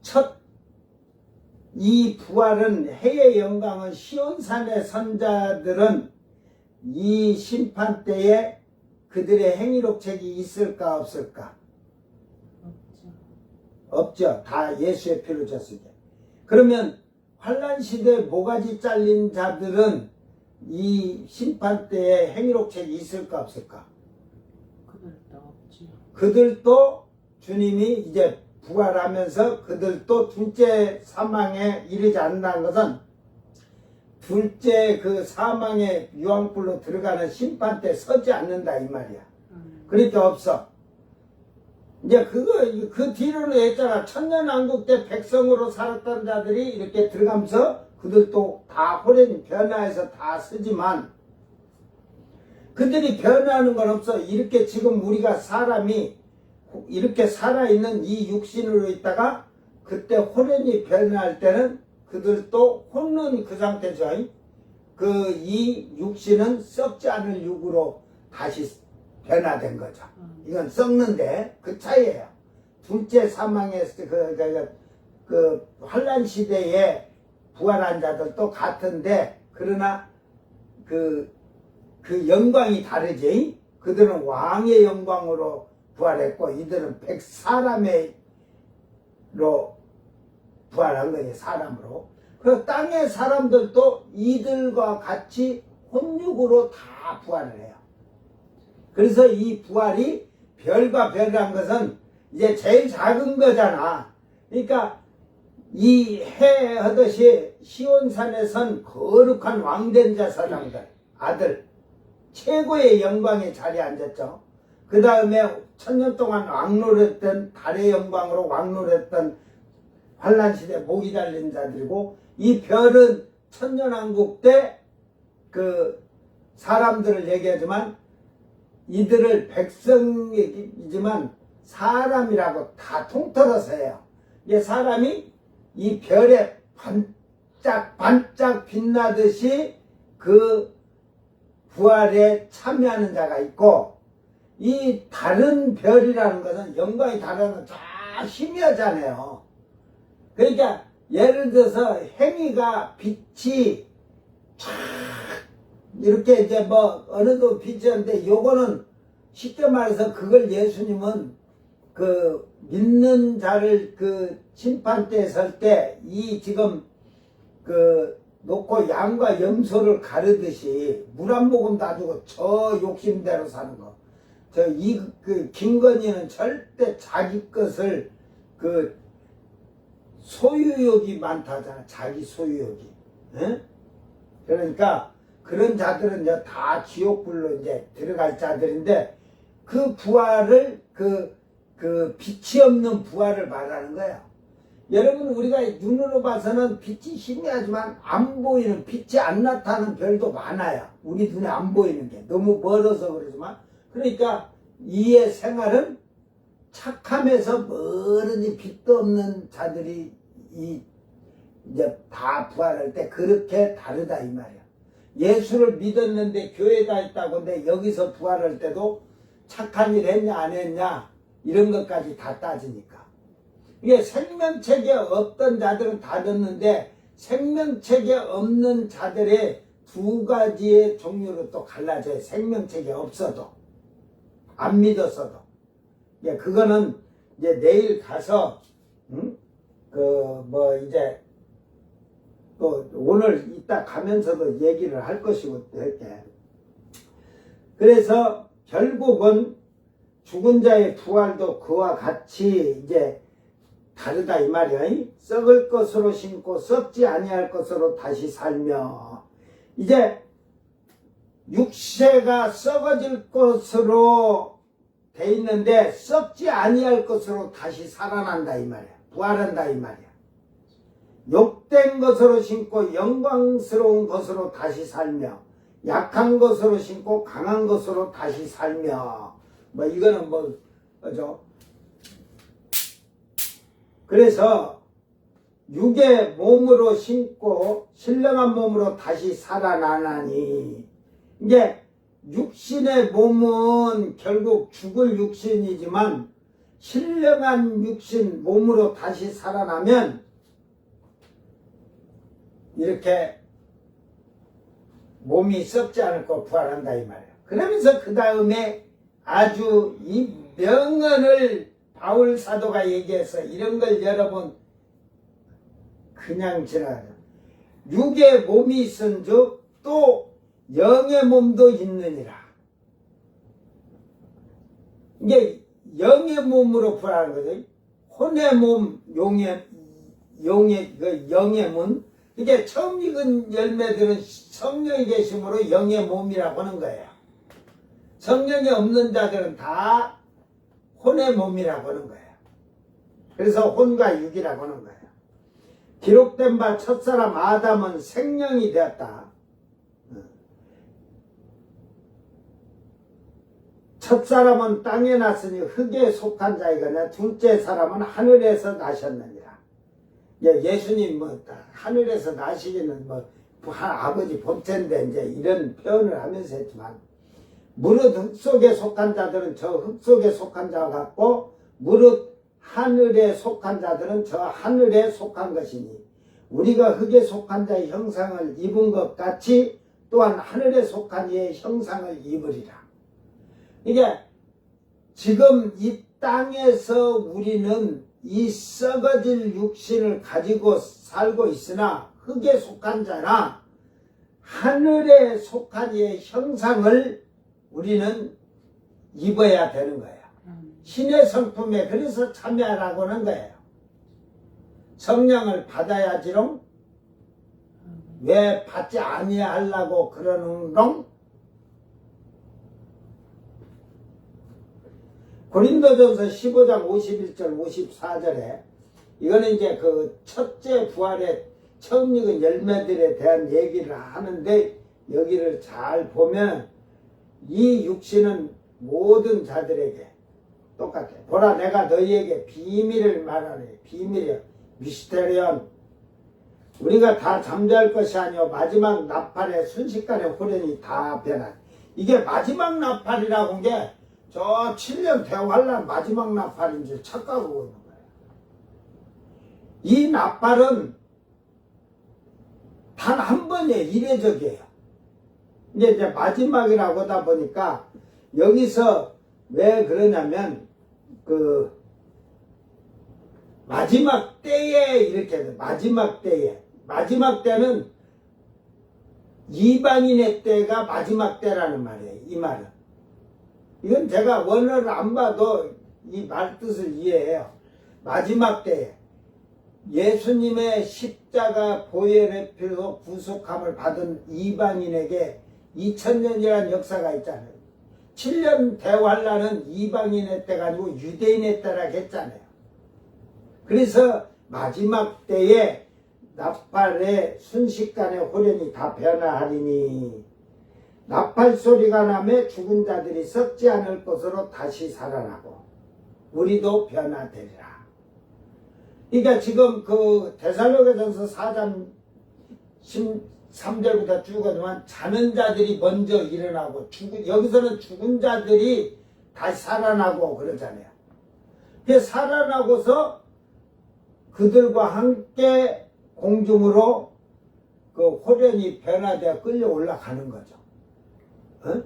첫 이 부활은, 해의 영광은, 시온산의 선자들은 이 심판 때에 그들의 행위록 책이 있을까 없을까? 없죠. 없죠. 다 예수의 피로 졌으니. 그러면 환란 시대에 모가지 잘린 자들은 이 심판 때에 행위록 책이 있을까 없을까? 그들도 없지요. 그들도 주님이 이제 부활하면서 그들도 둘째 사망에 이르지 않는다는 것은 둘째 그 사망의 유황불로 들어가는 심판 때 서지 않는다 이 말이야. 그러니까 없어. 이제 그 뒤로는 했잖아. 천년왕국 때 백성으로 살았던 자들이 이렇게 들어가면서 그들도 다 호련히 변화해서 다 쓰지만 그들이 변화하는 건 없어. 이렇게 지금 우리가 사람이 이렇게 살아있는 이 육신으로 있다가 그때 호련히 변화할 때는 그들도 혼은 그 상태죠. 이 육신은 썩지 않을 육으로 다시 변화된 거죠. 이건 썩는데 그 차이예요. 둘째 사망의 그 환란 시대에 부활한 자들도 같은데 그러나 그 영광이 다르지. 그들은 왕의 영광으로 부활했고 이들은 사람으로 부활한 거지. 사람으로. 그래서 땅의 사람들도 이들과 같이 혼육으로 다 부활을 해요. 그래서 이 부활이 별과 별이란 것은 이제 제일 작은 거잖아. 그러니까 이 해 하듯이 시온산에 선 거룩한 왕된 자 사람들, 아들, 최고의 영광의 자리에 앉았죠. 그 다음에 천년 동안 왕노랬던 달의 영광으로 왕노랬던 환란시대 목이 달린 자들이고 이 별은 천년왕국 때 그 사람들을 얘기하지만 이들을 백성이지만 사람이라고 다 통틀어서 해요. 이 사람이 이 별에 반짝 빛나듯이 그 부활에 참여하는 자가 있고 이 다른 별이라는 것은 영광이 다른 건 다 희미하잖아요. 그러니까 예를 들어서 행위가 빛이 쫙 이렇게 이제 뭐 어느도 빛이었는데 요거는 쉽게 말해서 그걸 예수님은 그 믿는 자를 그 심판 때에 설 때 이 지금 그 놓고 양과 염소를 가르듯이 물 한 모금 놔주고 저 욕심대로 사는 거. 그 김건희는 절대 자기 것을 그 소유욕이 많다잖아. 자기 소유욕이. 에? 그러니까 그런 자들은 이제 다 지옥불로 이제 들어갈 자들인데 그 부활을 그 빛이 없는 부활을 말하는 거예요. 여러분 우리가 눈으로 봐서는 빛이 희미하지만 안 보이는 빛이 안 나타나는 별도 많아요. 우리 눈에 안 보이는 게 너무 멀어서 그러지만 그러니까 이의 생활은 착함에서 멀으니 빛도 없는 자들이 이제 다 부활할 때 그렇게 다르다 이 말이야. 예수를 믿었는데 교회가 있다고 근데 여기서 부활할 때도 착한 일 했냐 안 했냐 이런 것까지 다 따지니까. 이게 생명책에 없던 자들은 다 듣는데 생명책에 없는 자들의 두 가지의 종류로 또 갈라져요. 생명책에 없어도 안 믿었어도. 예, 그거는 이제 내일 가서 이제 또 오늘 이따 가면서도 얘기를 할 것이고 이렇게. 그래서 결국은 죽은 자의 부활도 그와 같이 이제 다르다 이 말이야. 썩을 것으로 심고 썩지 아니할 것으로 다시 살며 이제 육체가 썩어질 것으로 돼 있는데 썩지 아니할 것으로 다시 살아난다 이 말이야. 부활한다 이 말이야. 욕된 것으로 신고 영광스러운 것으로 다시 살며 약한 것으로 신고 강한 것으로 다시 살며 뭐 이거는 뭐 그죠? 그래서 육의 몸으로 신고 신령한 몸으로 다시 살아나나니 이게 육신의 몸은 결국 죽을 육신이지만 신령한 육신 몸으로 다시 살아나면 이렇게 몸이 썩지 않고 부활한다 이 말이에요. 그러면서 그 다음에 아주 이 명언을 바울 사도가 얘기해서 이런 걸 여러분 그냥 지나가요. 육의 몸이 있은즉 또 영의 몸도 있느니라. 이게 영의 몸으로 부활하는 거죠. 혼의 몸, 영의 몸. 이게 처음 익은 열매들은 성령이 계심으로 영의 몸이라고 하는 거예요. 성령이 없는 자들은 다 혼의 몸이라고 하는 거예요. 그래서 혼과 육이라고 하는 거예요. 기록된 바 첫사람 아담은 생명이 되었다. 첫사람은 땅에 났으니 흙에 속한 자이거나 둘째 사람은 하늘에서 나셨느니라. 예수님 뭐 하늘에서 나시기는 뭐 아버지 본체인데 이제 이런 표현을 하면서 했지만 무릇 흙 속에 속한 자들은 저 흙 속에 속한 자와 같고 무릇 하늘에 속한 자들은 저 하늘에 속한 것이니 우리가 흙에 속한 자의 형상을 입은 것 같이 또한 하늘에 속한 이의 형상을 입으리라. 이게 지금 이 땅에서 우리는 이 썩어질 육신을 가지고 살고 있으나 흙에 속한 자나 하늘에 속한 이의 형상을 우리는 입어야 되는 거예요. 신의 성품에 그래서 참여하라고 하는 거예요. 성령을 받아야지롱? 왜 받지 아니하려고 그러는롱? 고린도전서 15장 51절 54절에 이거는 이제 그 첫째 부활의 처음 익은 열매들에 대한 얘기를 하는데 여기를 잘 보면 이 육신은 모든 자들에게 똑같아. 보라 내가 너희에게 비밀을 말하네. 비밀이요. 미스테리언. 우리가 다 잠잘 것이 아니오 마지막 나팔에 순식간에 호련이 다 변한. 이게 마지막 나팔이라고 한 게 저 7년 대환란 마지막 나팔인 줄 착각하고 있는 거예요. 이 나팔은 단 한 번이에요. 이례적이에요. 이제 마지막이라고 하다 보니까 여기서 왜 그러냐면 그 마지막 때에 이렇게 돼. 마지막 때는 이방인의 때가 마지막 때라는 말이에요. 이 말은. 이건 제가 원어를 안 봐도 이 말 뜻을 이해해요. 마지막 때에 예수님의 십자가 보혈의 피로 구속함을 받은 이방인에게 2000년이라는 역사가 있잖아요. 7년 대환란은 이방인의 때가 아니고 유대인의 때라고 했잖아요. 그래서 마지막 때에 나팔의 순식간에 호련이 다 변화하리니 나팔 소리가 나며 죽은 자들이 썩지 않을 것으로 다시 살아나고 우리도 변화되리라. 그러니까 지금 그 데살로니가전서 4장 13절부터 쭉 하지만 자는 자들이 먼저 일어나고 여기서는 죽은 자들이 다시 살아나고 그러잖아요. 그 살아나고서 그들과 함께 공중으로 그 호련이 변화되어 끌려 올라가는 거죠. 어?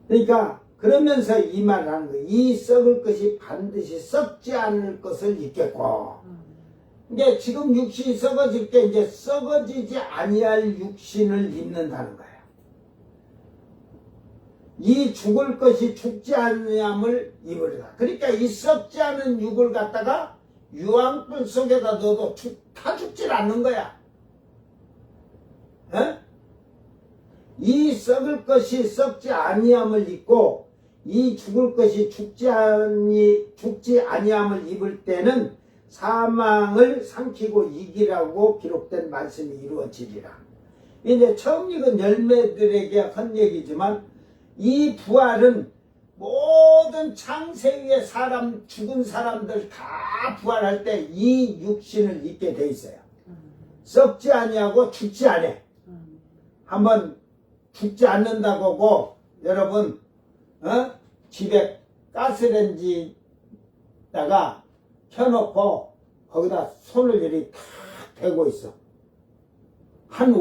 그러니까 그러면서 이 말을 하는 거예요. 이 썩을 것이 반드시 썩지 않을 것을 입겠고 이제 지금 육신이 썩어질 때 이제 썩어지지 아니할 육신을 입는다는 거예요. 이 죽을 것이 죽지 아니함을 입으리라. 그러니까 이 썩지 않은 육을 갖다가 유황불 속에다 넣어도 다 죽질 않는 거야. 에? 이 썩을 것이 썩지 아니함을 입고 이 죽을 것이 죽지 아니함을 입을 때는 사망을 삼키고 이기라고 기록된 말씀이 이루어지리라. 이제 처음 익은 열매들에게 한 얘기지만 이 부활은 모든 창세 위의 사람, 죽은 사람들 다 부활할 때 이 육신을 입게 돼 있어요. 썩지 아니하고 죽지 않아. 한번 죽지 않는다고 하고 여러분 집에 가스레인지다가 켜놓고 거기다 손을 이렇게 탁 대고 있어. 한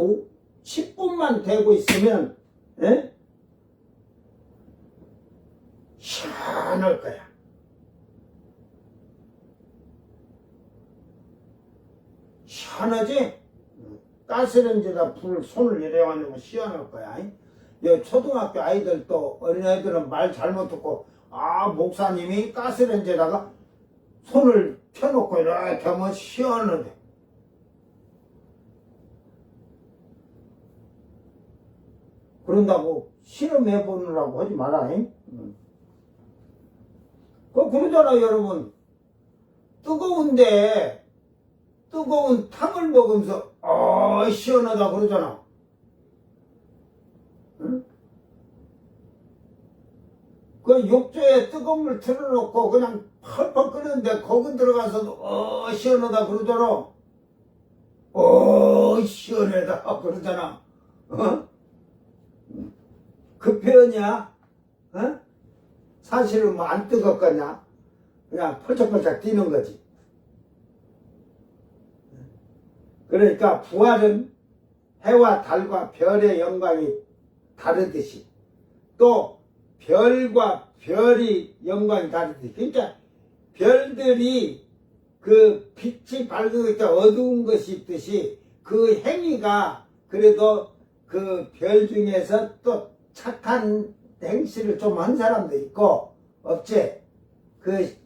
10분만 대고 있으면 시원할 거야. 시원하지? 가스레인지에다 손을 이래가지고 시원할 거야. 여 초등학교 아이들도 어린아이들은 말 잘못 듣고 목사님이 가스레인지에다가 손을 펴놓고 이렇게 하면 시원하대. 그런다고 실험해보느라고 하지 마라. 그러잖아 여러분. 뜨거운데 뜨거운 탕을 먹으면서 시원하다 그러잖아. 응? 그 욕조에 뜨거운 물 틀어놓고 그냥 펄펄 끓는데 거기 들어가서도 시원하다 그러잖아. 시원하다 그러잖아. 그 표현이야. 사실은 뭐 안 뜨겁겠냐. 그냥 펄쩍펄쩍 뛰는 거지. 그러니까 부활은 해와 달과 별의 영광이 다르듯이 또 별과 별이 영광이 다르듯이, 그러니까 별들이 그 빛이 밝은 때 어두운 것이 있듯이 그 행위가 그래도 그 별 중에서 또 착한 행실을 좀 한 사람도 있고 없지.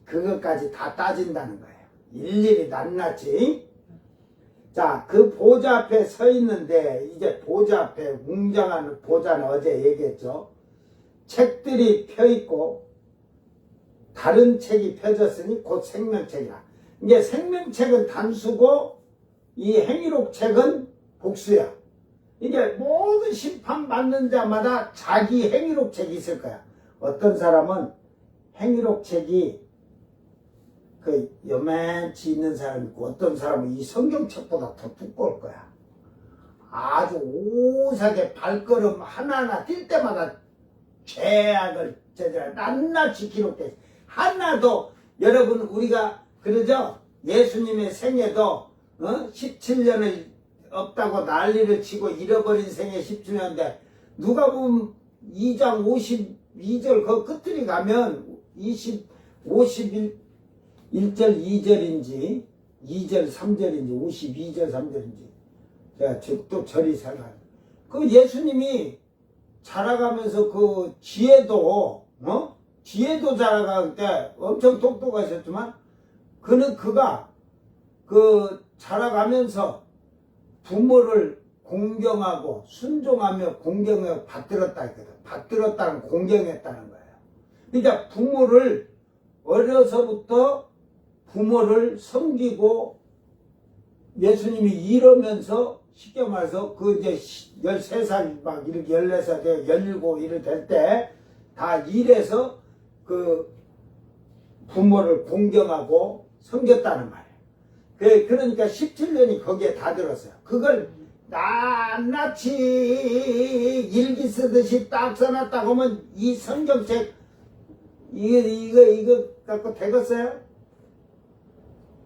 그것까지 다 따진다는 거예요. 일일이 낱낱이. 자, 그 보좌 앞에 서 있는데, 이제 보좌 앞에 웅장한 보좌는 어제 얘기했죠. 책들이 펴 있고 다른 책이 펴졌으니 곧 생명책이라. 이게 생명책은 단수고 이 행위록 책은 복수야. 이게 모든 심판 받는 자마다 자기 행위록 책이 있을 거야. 어떤 사람은 행위록 책이 그 요만치 있는 사람이 있고 어떤 사람은 이 성경책보다 더 두꺼울 거야. 아주 오사하게 발걸음 하나하나 뛸 때마다 죄악을 저지라 낱낱이 기록돼 있어. 하나도 여러분 우리가 그러죠. 예수님의 생애도 17년을 없다고 난리를 치고 잃어버린 생애 17년인데 누가 보면 2장 52절 그 끝들이 가면 51절 2절인지 2절 3절인지 52절 3절인지 제가 또 절이 생각. 그 예수님이 자라가면서 그 지혜도 자라갈 때 엄청 똑똑하셨지만 그가 그 자라가면서 부모를 공경하고 순종하며 공경을 받들었다 했거든. 받들었다는 공경했다는 거예요. 그러니까 부모를 어려서부터 부모를 섬기고 예수님이 이러면서 쉽게 말해서 그 이제 13살 막 이렇게 14살 돼 17 이렇게 될 때 다 일해서 그 부모를 공경하고 섬겼다는 말이에요. 그러니까 17년이 거기에 다 들었어요. 그걸 낱낱이 일기 쓰듯이 딱 써놨다고 하면 이 성경책 이거 갖고 되겠어요?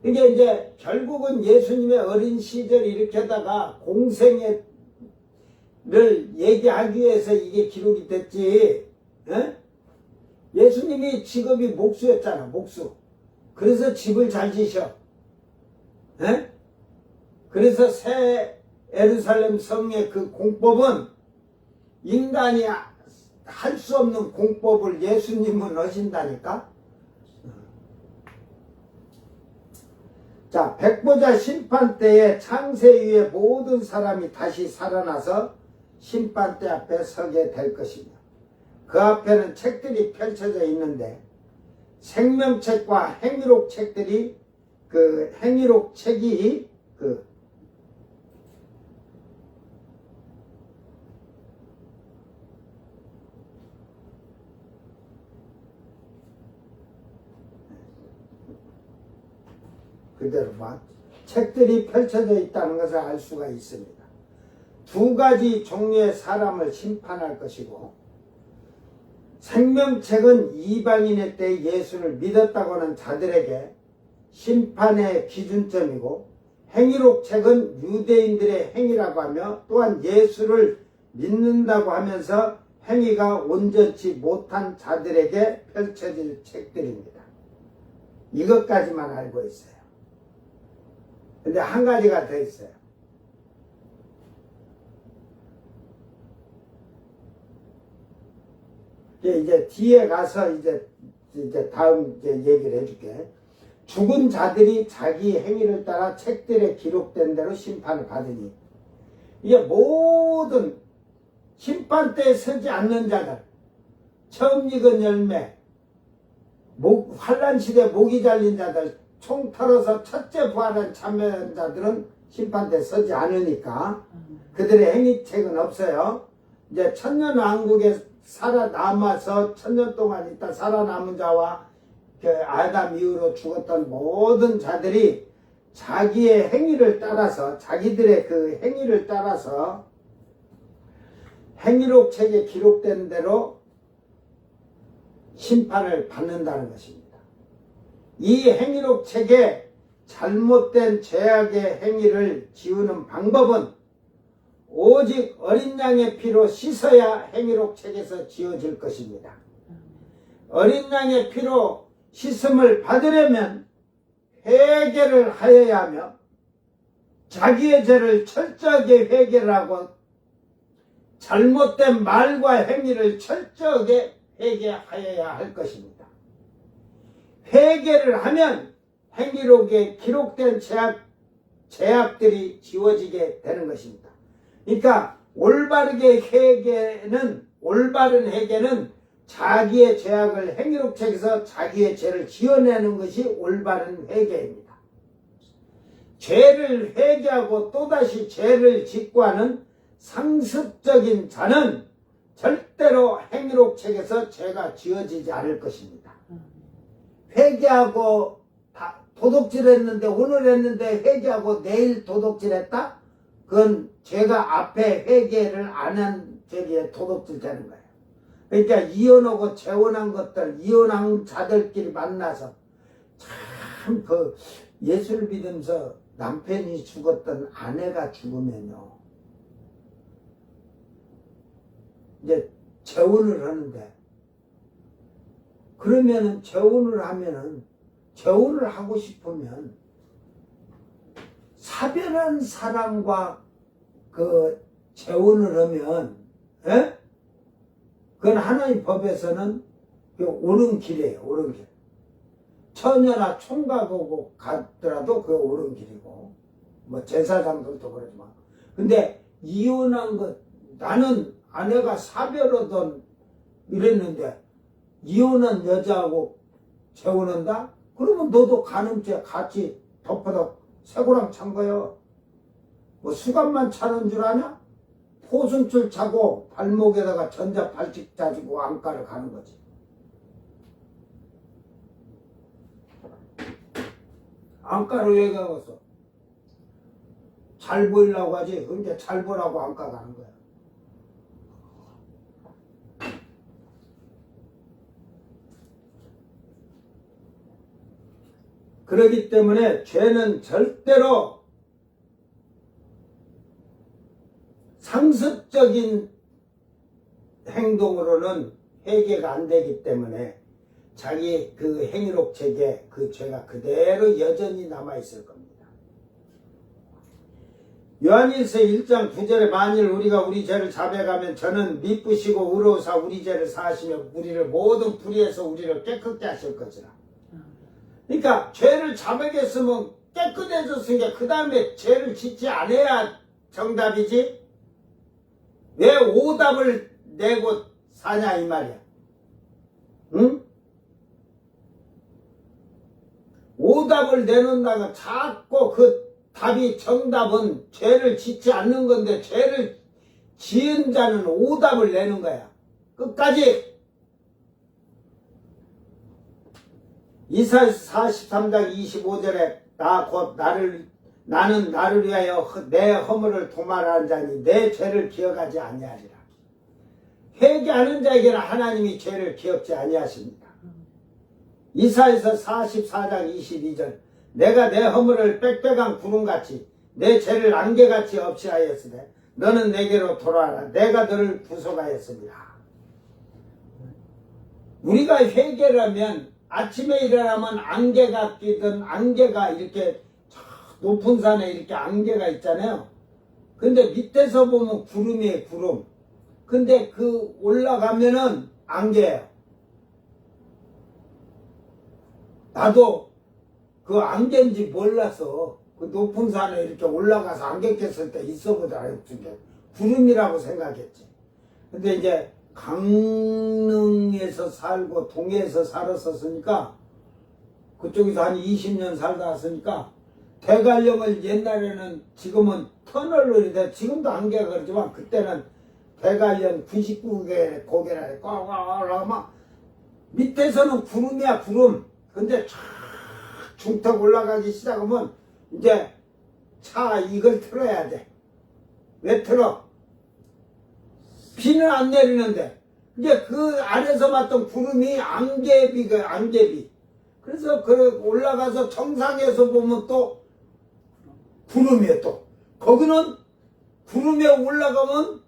이게 이제 결국은 예수님의 어린 시절 이렇게 하다가 공생애를 얘기하기 위해서 이게 기록이 됐지. 예수님이 직업이 목수였잖아. 목수. 그래서 집을 잘 지셔. 그래서 새 예루살렘 성의 그 공법은 인간이 할 수 없는 공법을 예수님은 하신다니까. 자, 백보자 심판 때에 창세 위에 모든 사람이 다시 살아나서 심판대 앞에 서게 될 것이며 그 앞에는 책들이 펼쳐져 있는데 생명책과 행위록 책들이 그 행위록 책이 그 그대로 책들이 펼쳐져 있다는 것을 알 수가 있습니다. 두 가지 종류의 사람을 심판할 것이고, 생명책은 이방인의 때 예수를 믿었다고 하는 자들에게 심판의 기준점이고, 행위록책은 유대인들의 행위라고 하며 또한 예수를 믿는다고 하면서 행위가 온전치 못한 자들에게 펼쳐질 책들입니다. 이것까지만 알고 있어요. 근데 한 가지가 더 있어요. 이제 뒤에 가서 이제 다음 이제 얘기를 해줄게. 죽은 자들이 자기 행위를 따라 책들에 기록된 대로 심판을 받으니, 이게 모든 심판대에 서지 않는 자들, 처음 익은 열매, 환란 시대 목이 잘린 자들, 총 털어서 첫째 부활한 참여자들은 심판대에 서지 않으니까 그들의 행위책은 없어요. 이제 천년왕국에 살아남아서 천년 동안 있다 살아남은 자와 그 아담 이후로 죽었던 모든 자들이 자기의 행위를 따라서, 자기들의 그 행위를 따라서 행위록 책에 기록된 대로 심판을 받는다는 것입니다. 이 행위록 책에 잘못된 죄악의 행위를 지우는 방법은 오직 어린 양의 피로 씻어야 행위록 책에서 지워질 것입니다. 어린 양의 피로 씻음을 받으려면 회개를 하여야 하며, 자기의 죄를 철저하게 회개를 하고 잘못된 말과 행위를 철저하게 회개하여야 할 것입니다. 회개를 하면 행위록에 기록된 죄악들이 지워지게 되는 것입니다. 그러니까 올바른 회개는 자기의 죄악을 행위록책에서 자기의 죄를 지어내는 것이 올바른 회개입니다. 죄를 회개하고 또다시 죄를 짓고 하는 상습적인 자는 절대로 행위록책에서 죄가 지어지지 않을 것입니다. 회개하고 도둑질했는데, 오늘 했는데 회개하고 내일 도둑질했다? 그건 죄가 앞에 회개를 안 한 죄에 도둑질 되는 거예요. 그러니까 이혼하고 재혼한 것들, 이혼한 자들끼리 만나서 참 그 예수를 믿으면서 남편이 죽었던 아내가 죽으면요, 이제 재혼을 하는데, 그러면은 재혼을 하고 싶으면 사별한 사람과 그 재혼을 하면, 그건 하나님 법에서는 옳은 길이에요. 옳은 길. 처녀나 총각하고 가더라도 그게 옳은 길이고, 뭐 제사장들도 그러지만. 근데 이혼한 것, 나는 아내가 사별하던 이랬는데 이혼한 여자하고 재혼한다? 그러면 너도 간음죄 같이 덮어서 쇠고랑 찬 거예요. 뭐 수갑만 차는 줄 아냐? 포순줄 차고 발목에다가 전자 발칙 짜지고 안가를 가는 거지. 안가를 왜 가겠어? 잘 보이려고 하지. 근데 잘 보라고 안가 가는 거야. 그렇기 때문에 죄는 절대로 상습적인 행동으로는 회개가 안 되기 때문에 자기 그 행위록 책에 그 죄가 그대로 여전히 남아있을 겁니다. 요한일서 1장 9절에 만일 우리가 우리 죄를 자백하면 저는 미쁘시고 의로우사 우리 죄를 사하시며 우리를 모든 불의에서 우리를 깨끗게 하실 것이라. 그러니까 죄를 자백했으면 깨끗해졌으니까 그 다음에 죄를 짓지 않아야 정답이지, 왜 오답을 내고 사냐 이 말이야. 응? 오답을 내놓는다가 자꾸 그 답이 정답은 죄를 짓지 않는 건데 죄를 지은 자는 오답을 내는 거야. 끝까지. 이사야서 43장 25절에 나는 나를 위하여 내 허물을 도말하는 자니 내 죄를 기억하지 아니하리라. 회개하는 자에게는 하나님이 죄를 기억지 아니하십니다. 이사야서 44장 22절 내가 내 허물을 빽빽한 구름같이 내 죄를 안개같이 없이 하였으되 너는 내게로 돌아와라. 내가 너를 구속하였습니다. 우리가 회개를 하면 아침에 일어나면 안개가 끼든 안개가 이렇게 높은 산에 이렇게 안개가 있잖아요. 근데 밑에서 보면 구름이에요, 구름. 근데 그 올라가면은 안개예요. 나도 그 안개인지 몰라서 그 높은 산에 이렇게 올라가서 안개 꼈을 때 있어보자. 구름이라고 생각했지. 근데 이제 강릉에서 살고 동해에서 살았었으니까 그쪽에서 한 20년 살다 왔으니까 대관령을 옛날에는 지금은 터널로 이래 지금도 안개가 그러지만 그때는 대관령 99개 고개라 꽉꽉 막 밑에서는 구름이야 구름. 근데 쫙 중턱 올라가기 시작하면 이제 차 이걸 틀어야 돼. 왜 틀어? 비는 안 내리는데 이제 그 안에서 봤던 구름이 안개비가 안개비. 그래서 그 올라가서 정상에서 보면 또 구름이에요. 또 거기는 구름에 올라가면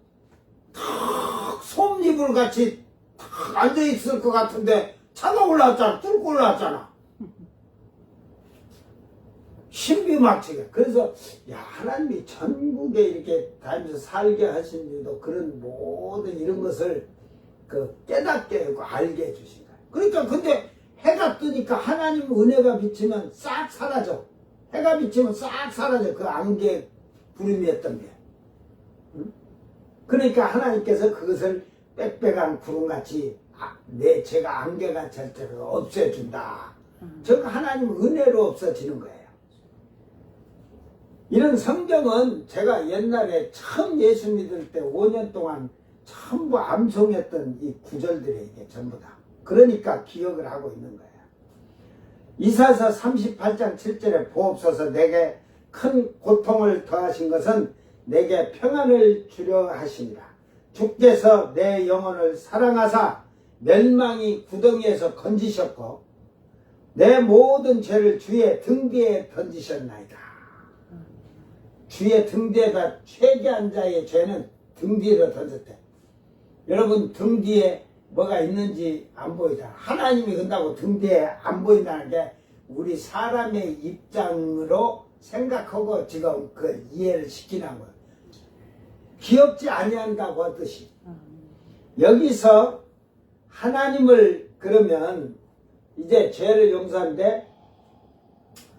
탁 솜잎을 같이 탁 앉아 있을 것 같은데 차가 올라왔잖아. 뚫고 올라왔잖아. 신비막치게. 그래서 야 하나님이 전국에 이렇게 다니면서 살게 하신 이유도 그런 모든 이런 것을 그 깨닫게 하고 알게 해주신 거예요. 그러니까 근데 해가 뜨니까 하나님 은혜가 비치면 싹 사라져. 해가 비치면 싹 사라져. 그 안개 구름이었던 게. 응? 그러니까 하나님께서 그것을 빽빽한 구름같이 내 죄가 안개같이 할 때를 없애준다. 저거 하나님 은혜로 없어지는 거예요. 이런 성경은 제가 옛날에 처음 예수 믿을 때 5년 동안 전부 암송했던 이 구절들이 이게 전부 다. 그러니까 기억을 하고 있는 거예요. 이사야서 38장 7절에 보옵소서 내게 큰 고통을 더하신 것은 내게 평안을 주려 하십니다. 주께서 내 영혼을 사랑하사 멸망이 구덩이에서 건지셨고 내 모든 죄를 주의 등 뒤에 던지셨나이다. 주의 등 뒤에다 회개한 자의 죄는 등 뒤로 던졌대. 여러분 등 뒤에 뭐가 있는지 안 보이다. 하나님이 근다고 등 뒤에 안 보인다는 게 우리 사람의 입장으로 생각하고 지금 그 이해를 시키는 거예요. 기억지 아니한다고 하듯이 여기서 하나님을 그러면 이제 죄를 용서하는데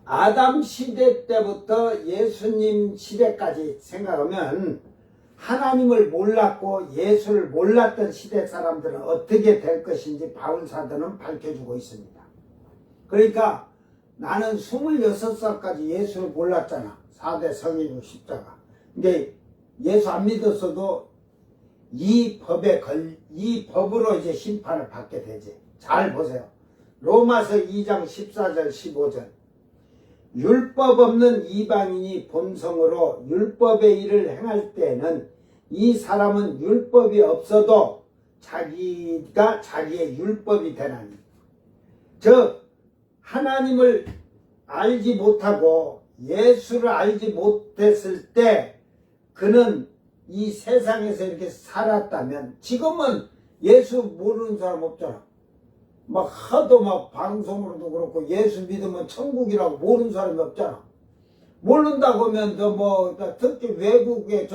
아담 시대 때부터 예수님 시대까지 생각하면 하나님을 몰랐고 예수를 몰랐던 시대 사람들은 어떻게 될 것인지 바울 사도는 밝혀주고 있습니다. 그러니까 나는 26살까지 예수를 몰랐잖아. 4대 성인이고 십자가. 근데 예수 안 믿었어도 이 법으로 이제 심판을 받게 되지. 잘 보세요. 로마서 2장 14절 15절. 율법 없는 이방인이 본성으로 율법의 일을 행할 때에는 이 사람은 율법이 없어도 자기가 자기의 율법이 되나니. 즉 하나님을 알지 못하고 예수를 알지 못했을 때 그는 이 세상에서 이렇게 살았다면 지금은 예수 모르는 사람 없잖아. 막 하도 막 방송으로도 그렇고 예수 믿으면 천국이라고 모르는 사람이 없잖아. 모른다고 하면 특히 외국의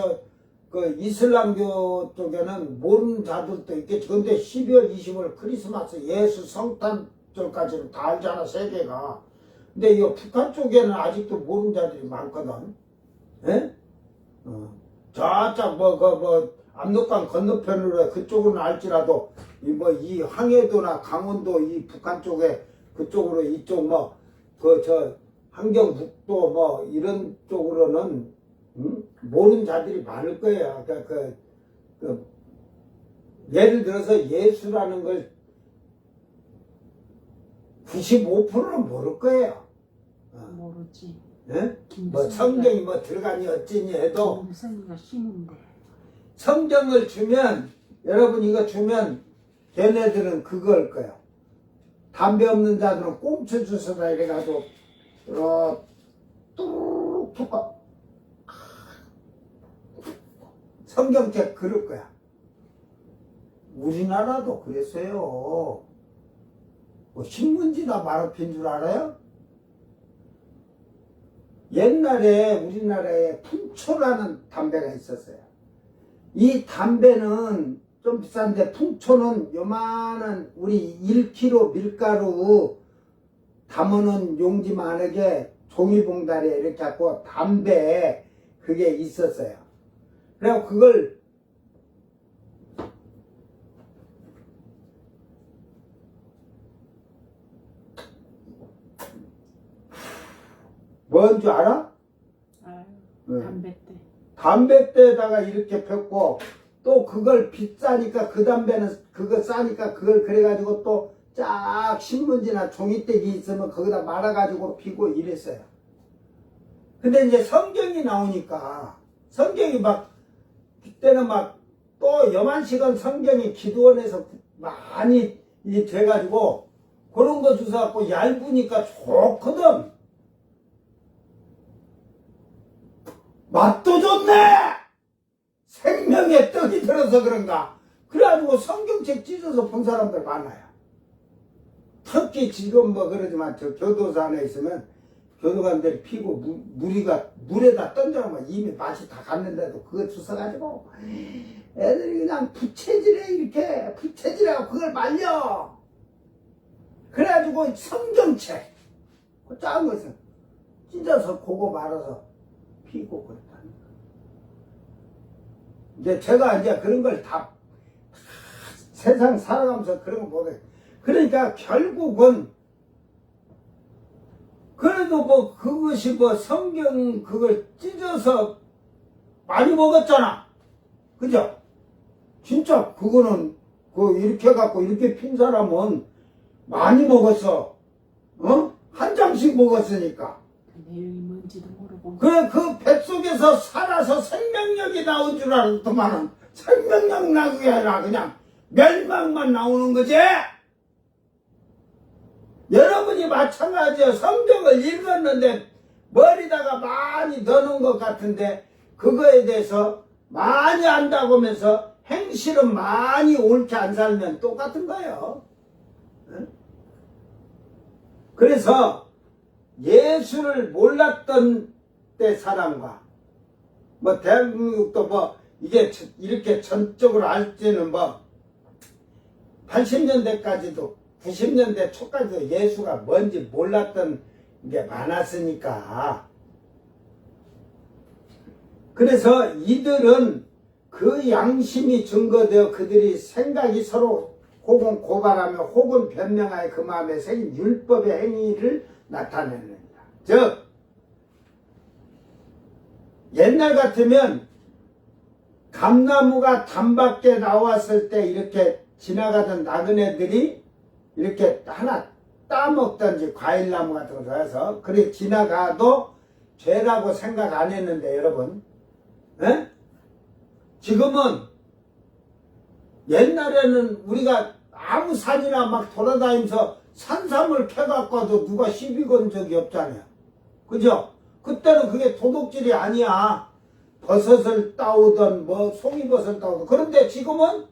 그 이슬람교 쪽에는 모르는 자들도 있겠지. 근데 12월 20일 크리스마스 예수 성탄절까지는 다 알잖아, 세계가. 근데 이 북한 쪽에는 아직도 모르는 자들이 많거든. 예? 저쪽 압록강 건너편으로 그쪽으로는 알지라도 이 항해도나 강원도 이 북한 쪽에 그쪽으로 이쪽 환경북도 뭐 이런 쪽으로는 모르는 자들이 많을 거예요. 그러니까 예를 들어서 예수라는 걸 95%는 모를 거예요. 모르지. 예? 뭐 성경이 뭐 들어가니 어찌니 해도 김성이가 신인데. 성경을 주면 여러분 이거 주면 걔네들은 그걸 거예요. 담배 없는 자들은 꽁초 주스다 이래가지고 뚝 해봐 성경책 그럴 거야. 우리나라도 그랬어요. 뭐 신문지나 마르핀 줄 알아요? 옛날에 우리나라에 풍초라는 담배가 있었어요. 이 담배는 좀 비싼데 풍초는 요만한 우리 1kg 밀가루 담아놓은 용지만하게 종이봉다리에 이렇게 갖고 담배 그게 있었어요. 그래서 그걸 뭔 줄 알아? 아유, 네. 담뱃대. 담배대에다가 이렇게 폈고 또 그걸 비싸니까 그 담배는 그거 싸니까 그걸 그래가지고 또 쫙 신문지나 종이떼기 있으면 거기다 말아가지고 피고 이랬어요. 근데 이제 성경이 나오니까 성경이 막 그때는 막 또 여만식은 성경이 기도원에서 많이 돼가지고 그런 거 주워갖고 얇으니까 좋거든. 맛도 좋네! 생명의 떡이 들어서 그런가. 그래가지고 성경책 찢어서 본 사람들 많아요. 특히 지금 뭐 그러지만 저 교도소 안에 있으면 교도관들이 피고 물에다 던져놓으면 이미 맛이 다 갔는데도 그거 주워가지고 애들이 그냥 부채질해 이렇게 부채질하고 그걸 말려. 그래가지고 성경책 그 작은 것은 찢어서 그거 말아서 피고 그랬다니까. 이제 제가 이제 그런 걸 다 세상 살아가면서 그런 거 보게. 그러니까 결국은 그래도 뭐 그것이 뭐 성경 그걸 찢어서 많이 먹었잖아. 그죠? 진짜 그거는 그 이렇게 갖고 이렇게 핀 사람은 많이 먹었어. 한 장씩 먹었으니까. 내용이 뭔지도 모르고. 그래, 그 뱃속에서 살아서 생명력이 나온 줄 알았더만은 생명력 나는 게 아니라 그냥 멸망만 나오는 거지? 여러분이 마찬가지야. 성경을 읽었는데 머리다가 많이 넣어놓은 것 같은데 그거에 대해서 많이 안다고 하면서 행실은 많이 옳게 안 살면 똑같은 거예요. 응? 그래서 예수를 몰랐던 때 사람과 뭐 대한민국도 뭐 이게 이렇게 전적으로 알지는 뭐 80년대까지도 90년대 초까지도 예수가 뭔지 몰랐던 게 많았으니까. 그래서 이들은 그 양심이 증거되어 그들이 생각이 서로 혹은 고발하며 혹은 변명하여 그 마음에 생긴 율법의 행위를 나타내는다. 즉 옛날 같으면 감나무가 담밖에 나왔을 때 이렇게 지나가던 나그네들이 이렇게 하나 따먹던지 과일나무 같은 거 해서 그래 지나가도 죄라고 생각 안 했는데 여러분, 에? 지금은 옛날에는 우리가 아무 산이나 막 돌아다니면서 산삼을 캐갖고도 누가 시비 건 적이 없잖아요. 그죠? 그때는 그게 도둑질이 아니야. 버섯을 따오던 뭐 송이버섯을 따오던. 그런데 지금은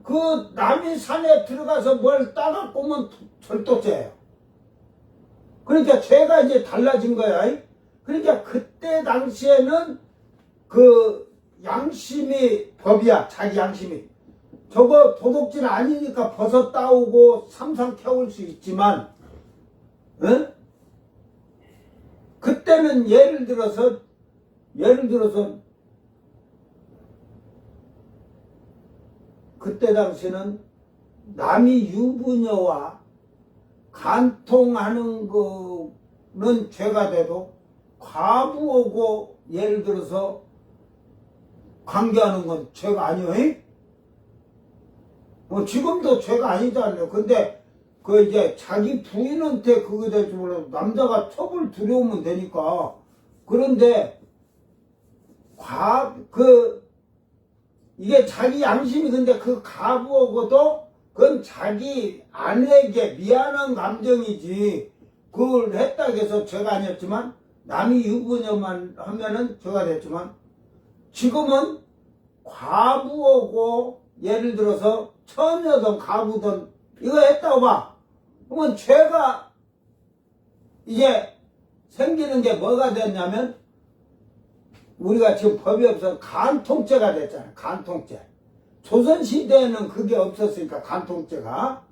그 남의 산에 들어가서 뭘 따갖고 오면 절도죄예요. 그러니까 죄가 이제 달라진 거야. 그러니까 그때 당시에는 그 양심이 법이야. 자기 양심이. 저거 도둑질 아니니까 버섯 따오고 삼삼 캐올 수 있지만, 응? 그때는 예를 들어서 그때 당시는 남이 유부녀와 간통하는 그 죄가 돼도 과부하고 예를 들어서 관계하는 건 죄가 아니에요? 지금도 죄가 아니잖아요. 근데 그 이제 자기 부인한테 그게 될지 몰라도 남자가 첩을 들여오면 되니까. 그런데 이게 자기 양심이 근데 그 가부하고도 그건 자기 아내에게 미안한 감정이지 그걸 했다고 해서 죄가 아니었지만 남이 유부녀만 하면은 죄가 됐지만 지금은 과부하고 예를 들어서 처녀든 가부든 이거 했다고 봐. 그러면 죄가 이제 생기는 게 뭐가 됐냐면 우리가 지금 법이 없어서 간통죄가 됐잖아요. 간통죄. 조선시대에는 그게 없었으니까 간통죄가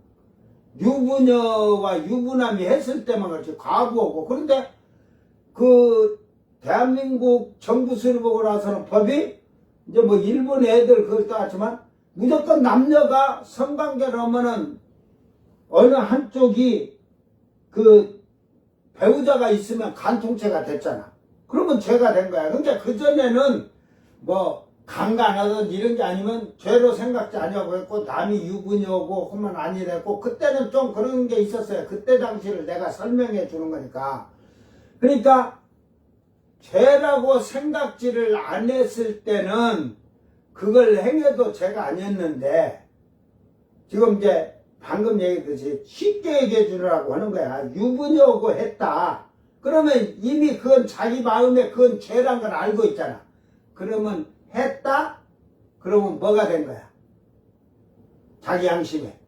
유부녀와 유부남이 했을 때만 그렇지 과부하고. 그런데 그 대한민국 정부 수립하고 나서는 법이 이제 뭐 일본 애들 그걸 따왔지만 무조건 남녀가 성관계를 하면은 어느 한쪽이 그 배우자가 있으면 간통죄가 됐잖아. 그러면 죄가 된 거야. 그러니까 그전에는 뭐 강간하든 이런 게 아니면 죄로 생각지 아니하고 했고 남이 유부녀고 하면 아니랬고 그때는 좀 그런 게 있었어요. 그때 당시를 내가 설명해 주는 거니까. 그러니까 죄라고 생각지를 안 했을 때는 그걸 행해도 죄가 아니었는데 지금 이제 방금 얘기했듯이 쉽게 얘기해 주라고 하는 거야. 유부녀고 했다. 그러면 이미 그건 자기 마음에 그건 죄란 걸 알고 있잖아. 그러면 했다? 그러면 뭐가 된 거야? 자기 양심에.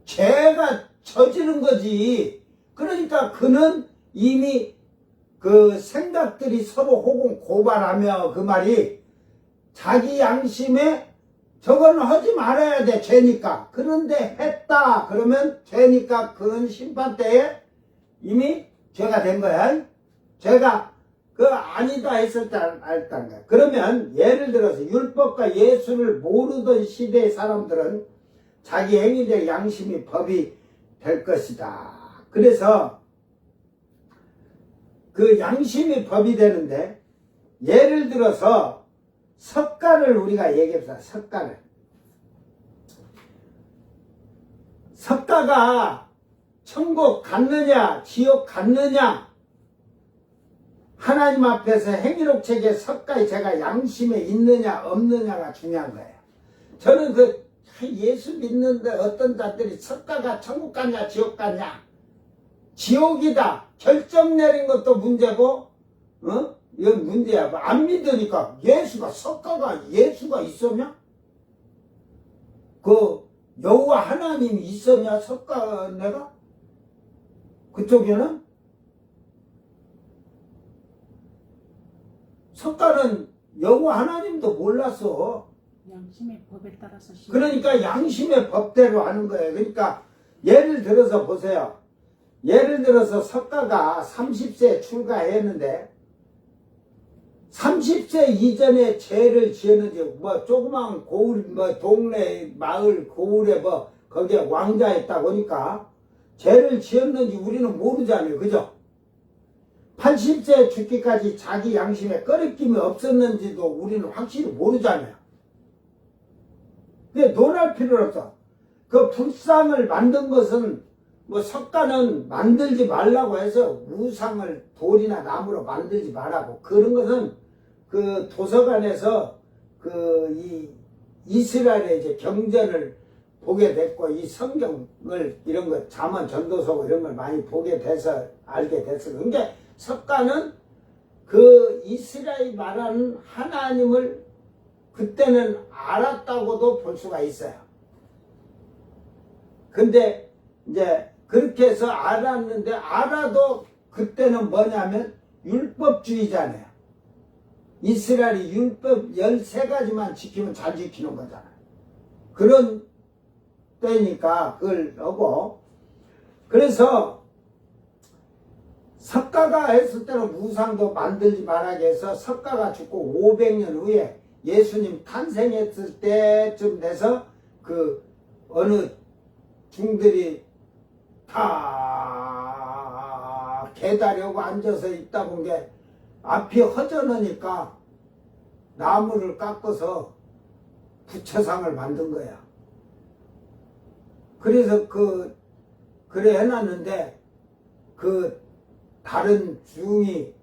죄가 저지른 거지. 그러니까 그는 이미 그 생각들이 서로 호공 고발하며 그 말이 자기 양심에 저거는 하지 말아야 돼. 죄니까. 그런데 했다. 그러면 죄니까 그건 심판 때에 이미 죄가 된 거야. 죄가 그 아니다 했을 때 알단 거야. 그러면 예를 들어서 율법과 예수를 모르던 시대의 사람들은 자기 행위적 양심이 법이 될 것이다. 그래서 그 양심이 법이 되는데 예를 들어서 석가를 우리가 얘기합시다. 석가가 천국 갔느냐 지옥 갔느냐 하나님 앞에서 행위록 책에 석가의 제가 양심에 있느냐 없느냐가 중요한 거예요. 저는 그 예수 믿는데 어떤 자들이 석가가 천국 갔냐 지옥 갔냐 지옥이다 결정 내린 것도 문제고 이건 문제야. 안 믿으니까 석가가 예수가 있었냐? 그 여호와 하나님이 있었냐 석가네가? 그쪽에는 석가는 여호와 하나님도 몰랐어. 양심의 법에 따라서 그러니까 양심의 법대로 하는 거예요. 그러니까 예를 들어서 보세요. 예를 들어서 석가가 30세에 출가했는데 30세 이전에 죄를 지었는지 뭐 조그만 고을 뭐 동네 마을 고을에 뭐 거기에 왕자였다고 하니까 죄를 지었는지 우리는 모르잖아요. 그죠? 80세 죽기까지 자기 양심에 꺼리낌이 없었는지도 우리는 확실히 모르잖아요. 근데 논할 필요는 없어. 그 불상을 만든 것은 뭐 석가는 만들지 말라고 해서 우상을 돌이나 나무로 만들지 말라고. 그런 것은 그 도서관에서 그 이 이스라엘의 이제 경전을 보게 됐고 이 성경을 이런 거 잠언 전도서 이런 걸 많이 보게 돼서 알게 됐어요. 그러니까 석가는 그 이스라엘이 말하는 하나님을 그때는 알았다고도 볼 수가 있어요. 근데 이제 그렇게 해서 알았는데 알아도 그때는 뭐냐면 율법주의잖아요. 이스라엘이 율법 13가지만 지키면 잘 지키는 거잖아요. 그런 때니까 그걸 하고 그래서 석가가 했을 때는 우상도 만들지 말라게 해서 석가가 죽고 500년 후에 예수님 탄생했을 때쯤 돼서 그 어느 중들이 다 개다려고 앉아서 있다 본 게 앞이 허전하니까 나무를 깎아서 부채상을 만든 거야. 그래서 그래 해놨는데 다른 중이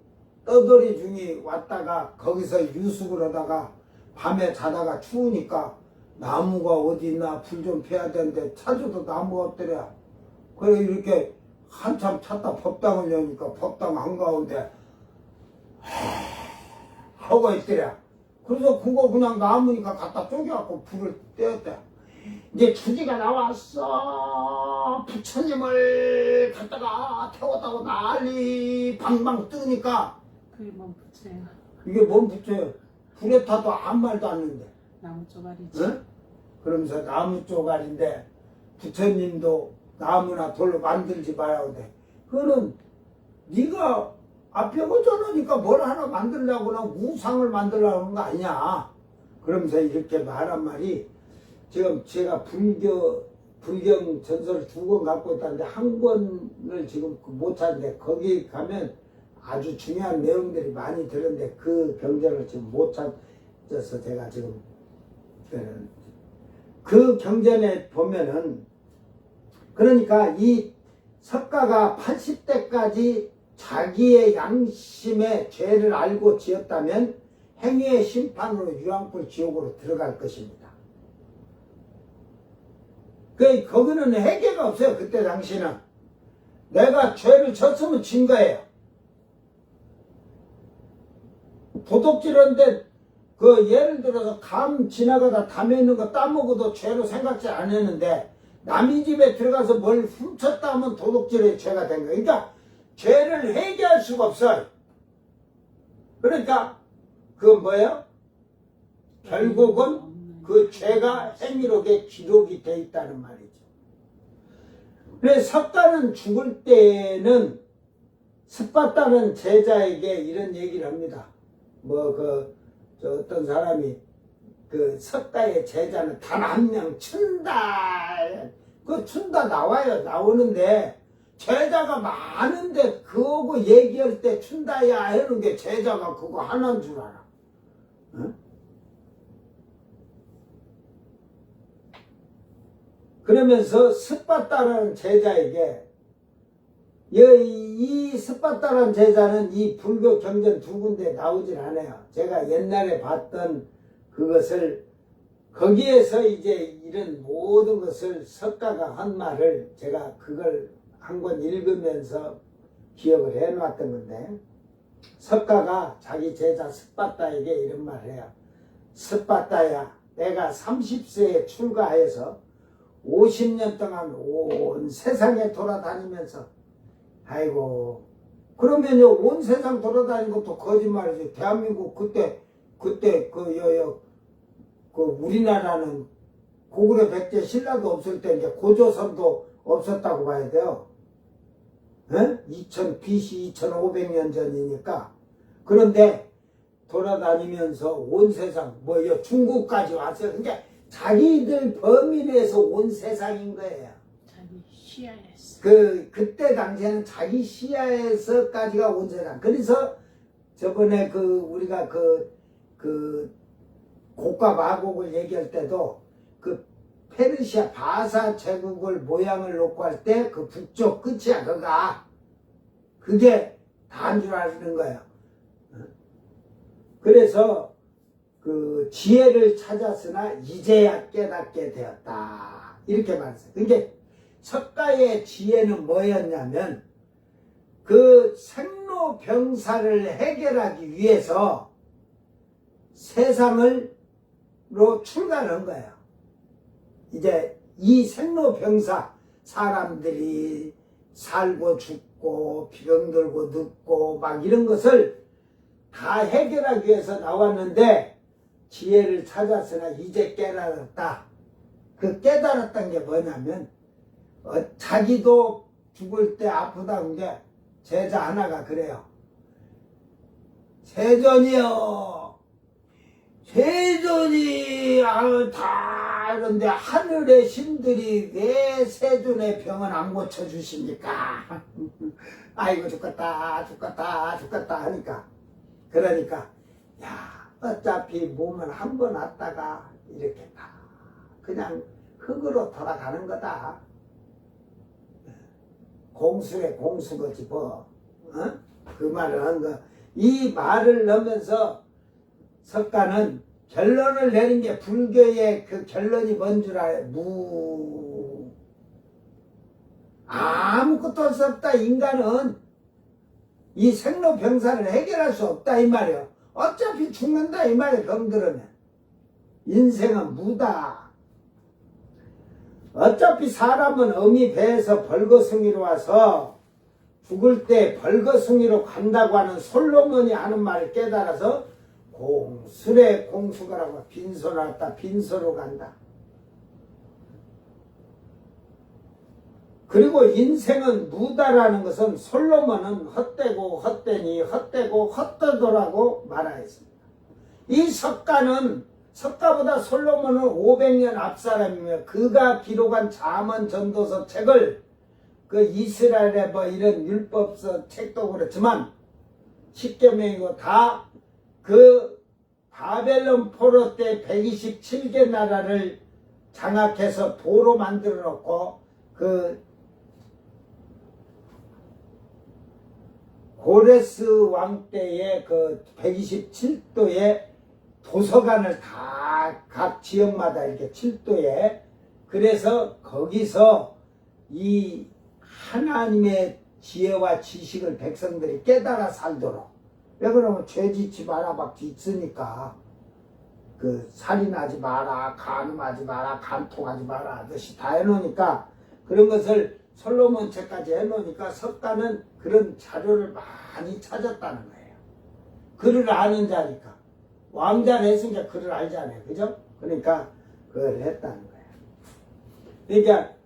떠돌이 중이 왔다가 거기서 유숙을 하다가 밤에 자다가 추우니까 나무가 어디 있나 불 좀 펴야 되는데 찾아도 나무가 없더래. 그래 이렇게 한참 찾다 법당을 여니까 법당 한가운데 하고 있더래. 그래서 그거 그냥 나무니까 갖다 쪼개갖고 불을 떼었대. 이제 주지가 나왔어. 부처님을 갖다가 태웠다고 난리 방방 뜨니까 그게 뭔 부채야? 이게 뭔 부처예요? 불에 타도 아무 말도 안 했는데. 나무 쪼가리지. 응? 그러면서 나무 쪼가리인데 부처님도 나무나 돌로 만들지 말라고 돼. 그거는 네가 앞에 오전하니까 뭘 하나 만들려고나 우상을 만들려고 하는 거 아니야. 그러면서 이렇게 말한 말이 지금 제가 불경 전설 2권 갖고 있다는데 한 권을 지금 못 찾는데 거기 가면 아주 중요한 내용들이 많이 들었는데 그 경전을 지금 못 찾아서 제가 지금 그 경전에 보면은 그러니까 이 석가가 80대까지 자기의 양심의 죄를 알고 지었다면 행위의 심판으로 유황불 지옥으로 들어갈 것입니다. 거기는 해계가 없어요. 그때 당시는 내가 죄를 졌으면 진 거예요. 도둑질하는데 예를 들어서 감 지나가다 담에 있는 거 따먹어도 죄로 생각지 않았는데 남의 집에 들어가서 뭘 훔쳤다 하면 도둑질의 죄가 된 거예요. 그러니까 죄를 회개할 수가 없어요. 그러니까 뭐예요? 결국은 그 죄가 행위록에 기록이 돼 있다는 말이죠. 그래서 석가는 죽을 때는 스파다는 제자에게 이런 얘기를 합니다. 어떤 사람이 석가의 제자는 단 한 명 춘다. 춘다 나오는데 제자가 많은데 그거 얘기할 때 춘다야 하는 게 제자가 그거 하나인 줄 알아. 응? 그러면서 스파다라는 제자에게 이 스파다라는 제자는 이 불교 경전 2군데 나오질 않아요. 제가 옛날에 봤던 그것을 거기에서 이제 이런 모든 것을 석가가 한 말을 제가 그걸 한 권 읽으면서 기억을 해놨던 건데 석가가 자기 제자 스파다에게 이런 말을 해요. 스파다야, 내가 30세에 출가해서 50년 동안 온 세상에 돌아다니면서 아이고 그러면요 온 세상 돌아다니는 것도 거짓말이지. 대한민국 그때 우리나라는 고구려 백제 신라도 없을 때 이제 고조선도 없었다고 봐야 돼요. BC 2500년 전이니까. 그런데 돌아다니면서 온 세상 중국까지 왔어요. 그러니까 자기들 범위 내에서 온 세상인 거예요. 자기 시야에서. 그때 당시에는 자기 시야에서까지가 온 세상. 그래서 저번에 우리가 고가 마곡을 얘기할 때도 페르시아 바사 제국을 모양을 놓고 할 때 그 북쪽 끝이야. 그게 다인 줄 아는 거예요. 그래서 지혜를 찾았으나 이제야 깨닫게 되었다. 이렇게 말했어요. 그러니까 석가의 지혜는 뭐였냐면 생로병사를 해결하기 위해서 세상으로 출가한 거예요. 이제 이 생로병사 사람들이 살고 죽고 병들고 늙고 막 이런 것을 다 해결하기 위해서 나왔는데 지혜를 찾았으나 이제 깨달았다. 깨달았던 게 뭐냐면 자기도 죽을 때 아프다는 게 제자 하나가 그래요. 세존이요. 세존이 다 그런데 하늘의 신들이 왜 세존의 병은 안 고쳐주십니까? 아이고 죽겠다 하니까. 그러니까 야 어차피 몸은 한 번 왔다가 이렇게 다 그냥 흙으로 돌아가는 거다. 공수에 공수거지 뭐. 어? 그 말을 한 거. 이 말을 넣으면서 석가는 결론을 내린 게 불교의 그 결론이 뭔 줄 알아요? 아무것도 할 수 없다. 인간은 이 생로병사를 해결할 수 없다 이 말이에요. 어차피 죽는다 이 말이에요. 병들으면. 인생은 무다. 어차피 사람은 어미 배에서 벌거숭이로 와서 죽을 때 벌거숭이로 간다고 하는 솔로몬이 하는 말을 깨달아서 공술에 공수가라고 빈소로 왔다 빈소로 간다. 그리고 인생은 무다라는 것은 솔로몬은 헛되고 헛되니 헛되고 헛되더라고 말하였습니다. 이 석가보다 솔로몬은 500년 앞 사람이며 그가 기록한 잠언 전도서 책을 그 이스라엘의 뭐 이런 율법서 책도 그렇지만 십계명이고 다 그 바벨론 포로 때 127개 나라를 장악해서 도로 만들어 놓고 그 고레스 왕 때의 그 127도의 도서관을 다 각 지역마다 이렇게 7도에 그래서 거기서 이 하나님의 지혜와 지식을 백성들이 깨달아 살도록 왜 그러면 죄 짓지 마라 막 있으니까 그 살인하지 마라 간음하지 마라 간통하지 마라 하듯이 다 해놓으니까 그런 것을 솔로몬 책까지 해놓으니까 석가는 그런 자료를 많이 찾았다는 거예요. 글을 아는 자니까 왕자를 했으니까 글을 알잖아요. 그죠? 그러니까 그걸 했다는 거예요. 그러니까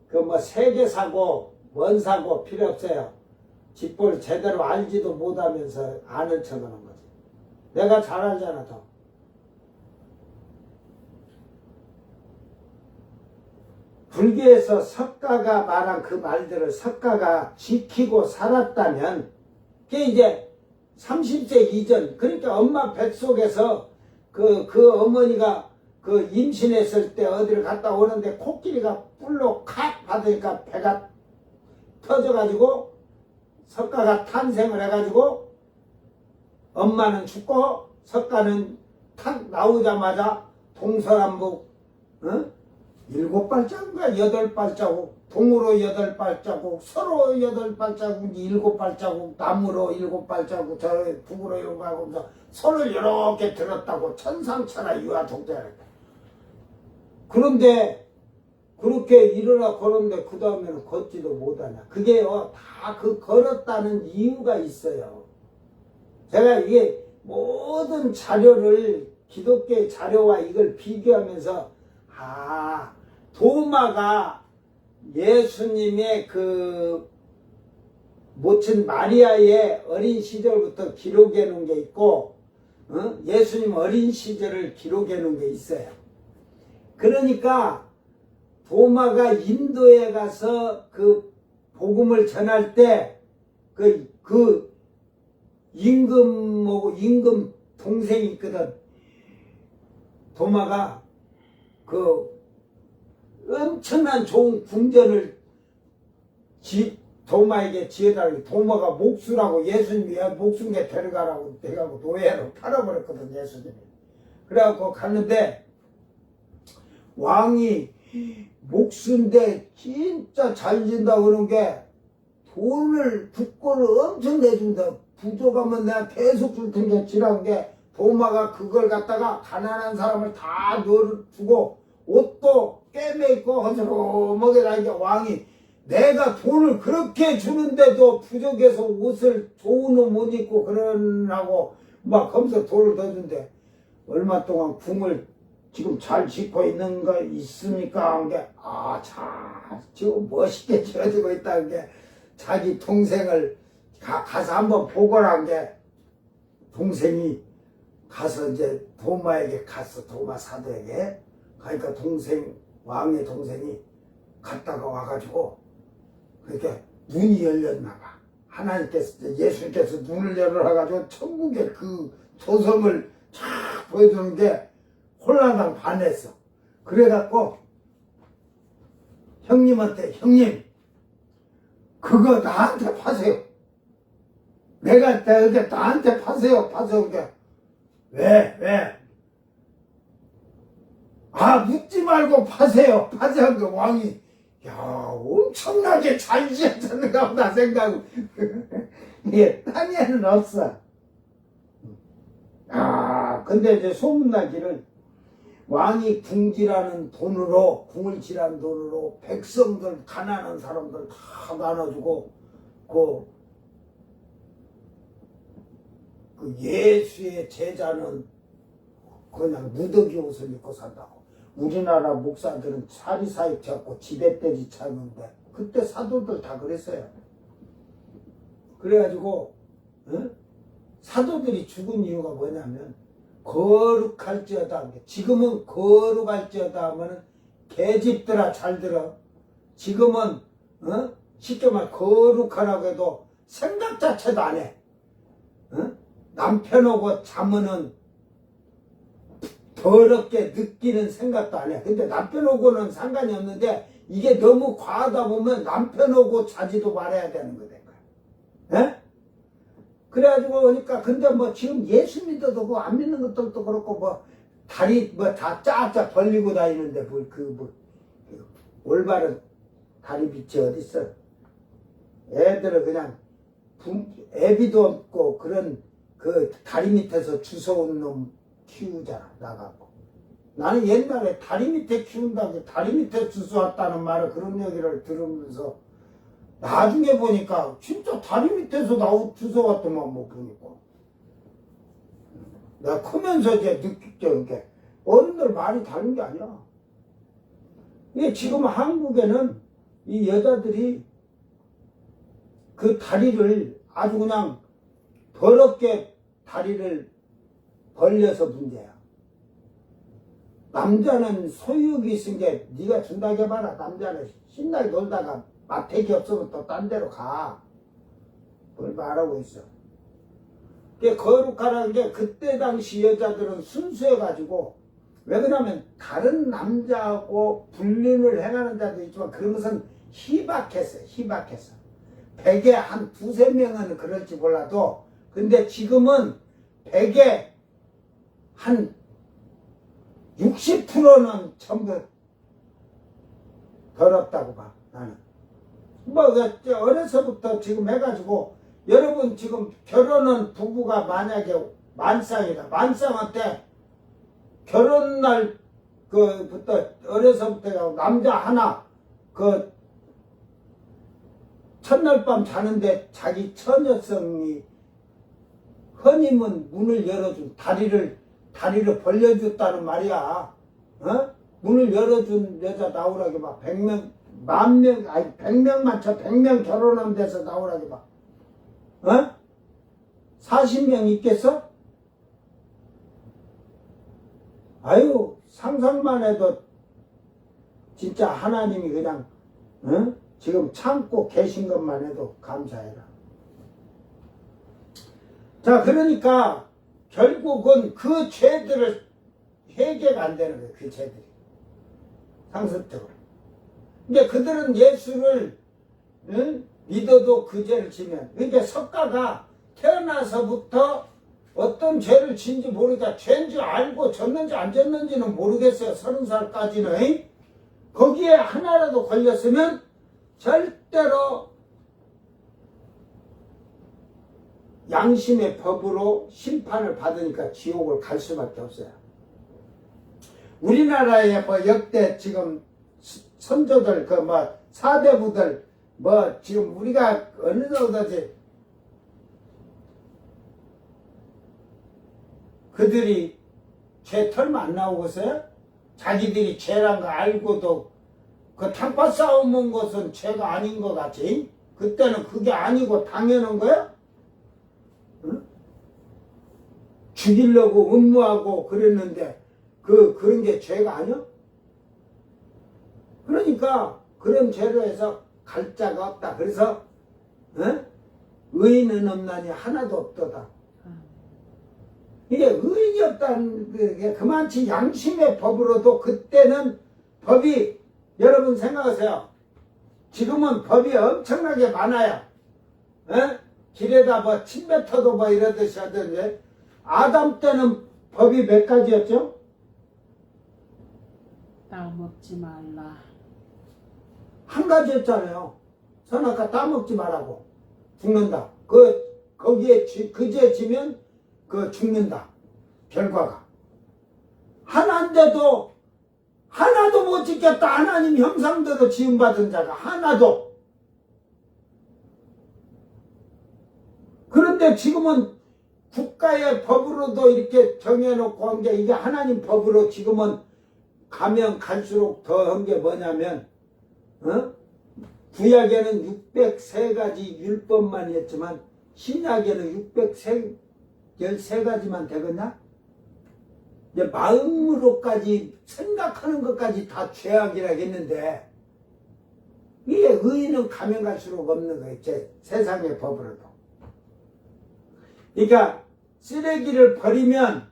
그 뭐 세계사고 뭔 사고 필요 없어요. 집볼 제대로 알지도 못하면서 아는 척 하는 거지. 내가 잘 알잖아 더. 불교에서 석가가 말한 그 말들을 석가가 지키고 살았다면 그게 이제 30세 이전 그러니까 엄마 뱃속에서 그 어머니가 그 임신했을 때 어디를 갔다 오는데 코끼리가 뿔로 칵 받으니까 배가 터져가지고 석가가 탄생을 해가지고 엄마는 죽고 석가는 탁 나오자마자 동서남북 7발자국인가 8발자국 동으로 8발자국 서로 8발자국 7발자국 남으로 7발자국 저 북으로 7발자국 손을 이렇게 들었다고 천상천하 유아독자랬다. 그런데 그렇게 일어나 걸었는데 그 다음에는 걷지도 못하냐. 그게요 다 그 걸었다는 이유가 있어요. 제가 이게 모든 자료를 기독교의 자료와 이걸 비교하면서 도마가 예수님의 그 모친 마리아의 어린 시절부터 기록해 놓은 게 있고 예수님 어린 시절을 기록해 놓은 게 있어요. 그러니까 도마가 인도에 가서 그 복음을 전할 때 그 임금 동생이 있거든. 도마가 그 엄청난 좋은 궁전을 도마에게 지어달라고 도마가 목수라고 예수님이 목숨에 데려가라고 해가지고 노예로 팔아버렸거든 예수님이. 그래갖고 갔는데 왕이 목수인데 진짜 잘 진다 그런 게 돈을 국고를 엄청 내준다. 부족하면 내가 계속 줄 텐데 지란 게 도마가 그걸 갖다가 가난한 사람을 다 넣어주고 옷도 꿰매입고 허스름하게 다니니까 왕이 내가 돈을 그렇게 주는데도 부족해서 옷을 좋은 옷 못 입고 그러라고 막 검서 돈을 더 준대. 얼마 동안 궁을 지금 잘 짓고 있는 거 있습니까? 한 게 잘 지금 멋있게 지어지고 있다는 게 자기 동생을 가서 한번 보고란 게 동생이 가서 이제 도마에게 갔어. 도마 사도에게 그러니까 왕의 동생이 갔다가 와가지고 그렇게 눈이 열렸나 봐. 하나님께서, 예수님께서 눈을 열어가지고 천국의 그 조성을 쫙 보여주는 게 혼란당 반했어. 그래갖고 형님한테, 형님 그거 나한테 파세요. 내가 나한테 파세요. 왜? 묻지 말고 파세요. 파세요. 왕이, 야, 엄청나게 잘 지었는가 보다 생각하고. 예, 땅에는 없어. 근데 이제 소문나기를 왕이 궁을 지라는 돈으로 백성들, 가난한 사람들 다 나눠주고, 그 예수의 제자는 그냥 무더기 옷을 입고 산다고. 우리나라 목사들은 사리사욕 잡고 지렛대지 차는데 그때 사도들 다 그랬어요. 그래가지고 사도들이 죽은 이유가 뭐냐면 거룩할지어다. 지금은 거룩할지어다 하면은 개집들아 잘 들어. 지금은 쉽게 말 거룩하라고 해도 생각 자체도 안 해. 남편하고 자면은 더럽게 느끼는 생각도 안 해. 근데 남편하고는 상관이 없는데 이게 너무 과하다 보면 남편하고 자지도 말아야 되는 거다. 예? 그래가지고 그러니까 근데 뭐 지금 예수 믿어도 뭐 안 믿는 것들도 그렇고 뭐 다리 뭐 다 쫙쫙 벌리고 다니는데 올바른 다리 밑이 어딨어? 애들은 그냥 애비도 없고 그런 그 다리 밑에서 주워온 놈 키우잖아, 나가고. 나는 옛날에 다리 밑에 키운다고 다리 밑에 주워왔다는 말을 그런 얘기를 들으면서 나중에 보니까 진짜 다리 밑에서 주워왔더만 뭐 보니까. 내가 크면서 이제 느끼는 게 어른들 말이 다른 게 아니야. 이게 지금 한국에는 이 여자들이 그 다리를 아주 그냥 더럽게 다리를 벌려서 문제야. 남자는 소유욕이 있은 게 네가 준다고 해봐라. 남자는 신나게 놀다가 마택이 없으면 또 딴 데로 가. 뭘 말하고 있어. 그게 거룩하라는 게 그때 당시 여자들은 순수해가지고 왜 그러냐면 다른 남자하고 불륜을 행하는 자도 있지만 그런 것은 희박했어. 100에 한 두세 명은 그럴지 몰라도 근데 지금은 100에 한 60%는 전부 더럽다고 봐, 나는. 뭐, 어려서부터 지금 해가지고, 여러분 지금 결혼은 부부가 만약에 만쌍이다. 만쌍한테 결혼날 부터 어려서부터 남자 하나, 첫날 밤 자는데 자기 처녀성이 허니문 문을 열어준 다리를 벌려줬다는 말이야. 문을 열어준 여자 나오라게 막 100명, 10,000명, 아니 100명만 쳐 100명 결혼한 데서 나오라게 막. 40명 있겠어? 아유, 상상만 해도 진짜 하나님이 그냥 지금 참고 계신 것만 해도 감사해라. 자, 그러니까 결국은 그 죄들을 해결가 안 되는 거예요. 그 죄들이 상습적으로. 근데 그들은 예수를 믿어도 그 죄를 지면, 그러니까 석가가 태어나서부터 어떤 죄를 지은지 모르니까 죄인 줄 알고 졌는지 안 졌는지는 모르겠어요. 30살까지는. 거기에 하나라도 걸렸으면 절대로 양심의 법으로 심판을 받으니까 지옥을 갈 수밖에 없어요. 우리나라의 뭐 역대 지금 선조들 사대부들 지금 우리가 어느 정도지 그들이 죄 털만 안 나오고 있어요? 자기들이 죄란 거 알고도 그 탕파 싸움한 것은 죄가 아닌 것 같지? 그때는 그게 아니고 당연한 거야? 응? 죽이려고 음모하고 그랬는데 그런 게 죄가 아니야? 그러니까 그런 죄로 해서 갈 자가 없다. 그래서 의인은 없나니 하나도 없도다. 이게 의인이 없다는 게 그만치 양심의 법으로도 그때는 법이, 여러분 생각하세요. 지금은 법이 엄청나게 많아요. 길에다 뭐 침뱉어도 뭐 이러듯이 하던데, 아담 때는 법이 몇 가지였죠? 따먹지 말라. 한 가지였잖아요. 선악과 따먹지 말라고. 죽는다. 거기에 그 죄 지면 죽는다. 결과가. 하나인데도 하나도 못 지켰다. 하나님 형상대로 지음받은 자가 하나도. 그런데 지금은 국가의 법으로도 이렇게 정해놓고 한 게, 이게 하나님 법으로 지금은 가면 갈수록 더 한 게 뭐냐면, 구약에는 603가지 율법만 했지만 신약에는 613가지만 되겠냐? 이제 마음으로까지 생각하는 것까지 다 죄악이라고 했는데, 이게 의인은 가면 갈수록 없는 거예요. 세상의 법으로도. 그러니까 쓰레기를 버리면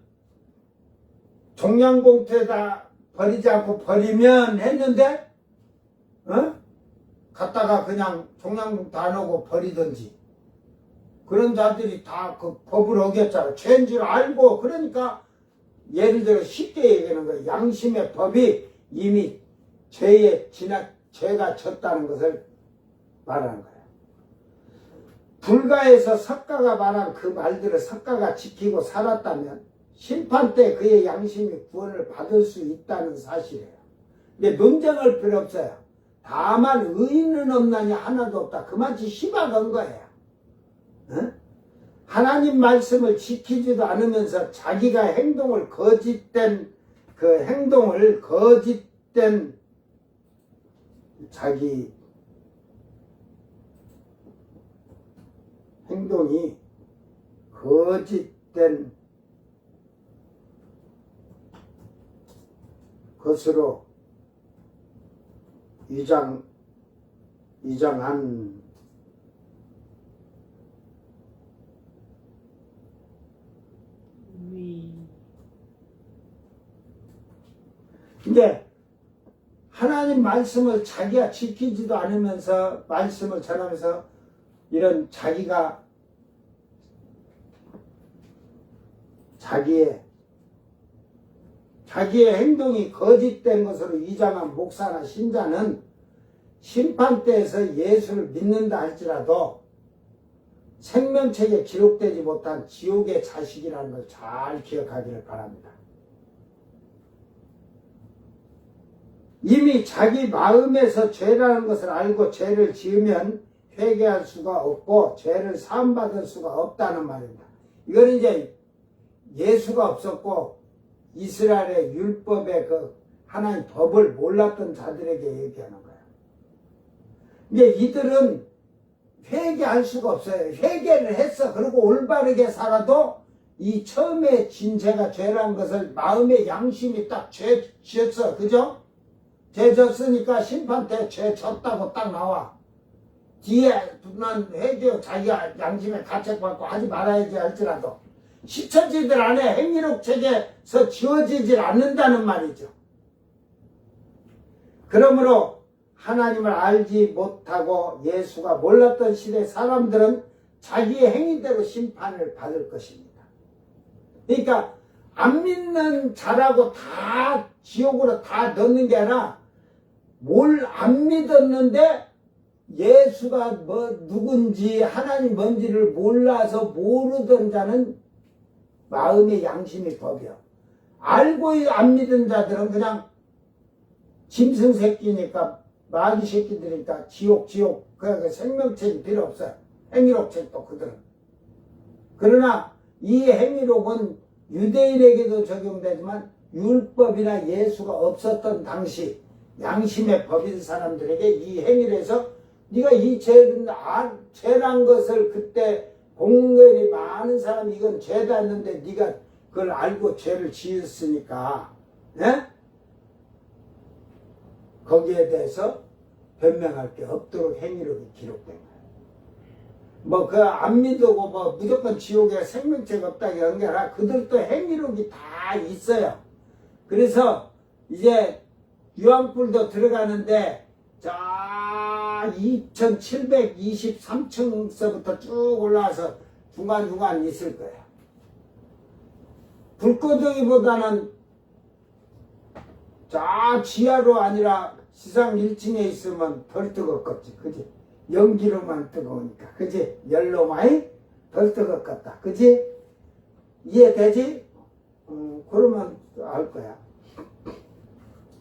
종량봉투에다 버리지 않고 버리면 했는데, 갖다가 그냥 종량봉투 안 오고 버리든지, 그런 자들이 다 그 법을 어겼잖아. 죄인 줄 알고. 그러니까 예를 들어 쉽게 얘기하는 거예요. 양심의 법이 이미 죄가 졌다는 것을 말하는 거예요. 불가에서 석가가 말한 그 말들을 석가가 지키고 살았다면 심판 때 그의 양심이 구원을 받을 수 있다는 사실이에요. 근데 논쟁할 필요 없어요. 다만 의인은 없나니 하나도 없다. 그만치 희박한 거예요. 하나님 말씀을 지키지도 않으면서 자기가 행동을 거짓된 자기 행동이 거짓된 것으로 위장한 이제 하나님 말씀을 자기가 지키지도 않으면서 말씀을 전하면서 이런 자기가 자기의 행동이 거짓된 것으로 위장한 목사나 신자는 심판대에서 예수를 믿는다 할지라도 생명책에 기록되지 못한 지옥의 자식이라는 걸 잘 기억하기를 바랍니다. 이미 자기 마음에서 죄라는 것을 알고 죄를 지으면 회개할 수가 없고 죄를 사함받을 수가 없다는 말입니다. 이건 이제 예수가 없었고 이스라엘의 율법의 하나님 법을 몰랐던 자들에게 얘기하는 거예요. 이제 이들은 회개할 수가 없어요. 회개를 했어. 그리고 올바르게 살아도 이 처음에 진 죄가 죄라는 것을 마음의 양심이 딱 죄 지었어. 그죠? 죄 졌으니까 심판 때 죄 졌다고 딱 나와. 뒤에 난 회개 자기가 양심에 가책받고 하지 말아야지 할지라도 시처지들 안에 행위록 책에서 지워지질 않는다는 말이죠. 그러므로 하나님을 알지 못하고 예수가 몰랐던 시대 사람들은 자기의 행위대로 심판을 받을 것입니다. 그러니까 안 믿는 자라고 다 지옥으로 다 넣는 게 아니라 뭘 안 믿었는데 예수가 누군지 하나님 뭔지를 몰라서 모르던 자는 마음의 양심이 법이요. 알고 안 믿은 자들은 그냥 짐승 새끼니까 마귀 새끼들이니까 지옥 그러니까 생명책이 필요 없어요. 행위록책도 그들은. 그러나 이 행위록은 유대인에게도 적용되지만 율법이나 예수가 없었던 당시 양심의 법인 사람들에게 이 행위를 해서 네가 이 죄란 것을 그때 공연히 많은 사람이 이건 죄다 했는데 네가 그걸 알고 죄를 지었으니까 거기에 대해서 변명할 게 없도록 행위록이 기록된 거예요. 뭐 그 안 믿고 뭐 무조건 지옥에 생명체가 없다고 연결하 그들도 행위록이 다 있어요. 그래서 이제 유황불도 들어가는데 저 2723층서부터 쭉 올라와서 중간중간 있을 거예요. 불꽃덩이보다는 저 지하로 아니라 지상 1층에 있으면 덜 뜨겁겠지, 그지? 연기로만 뜨거우니까, 그지? 열로만 덜 뜨겁겠다, 그지? 이해되지? 그러면 알 거야.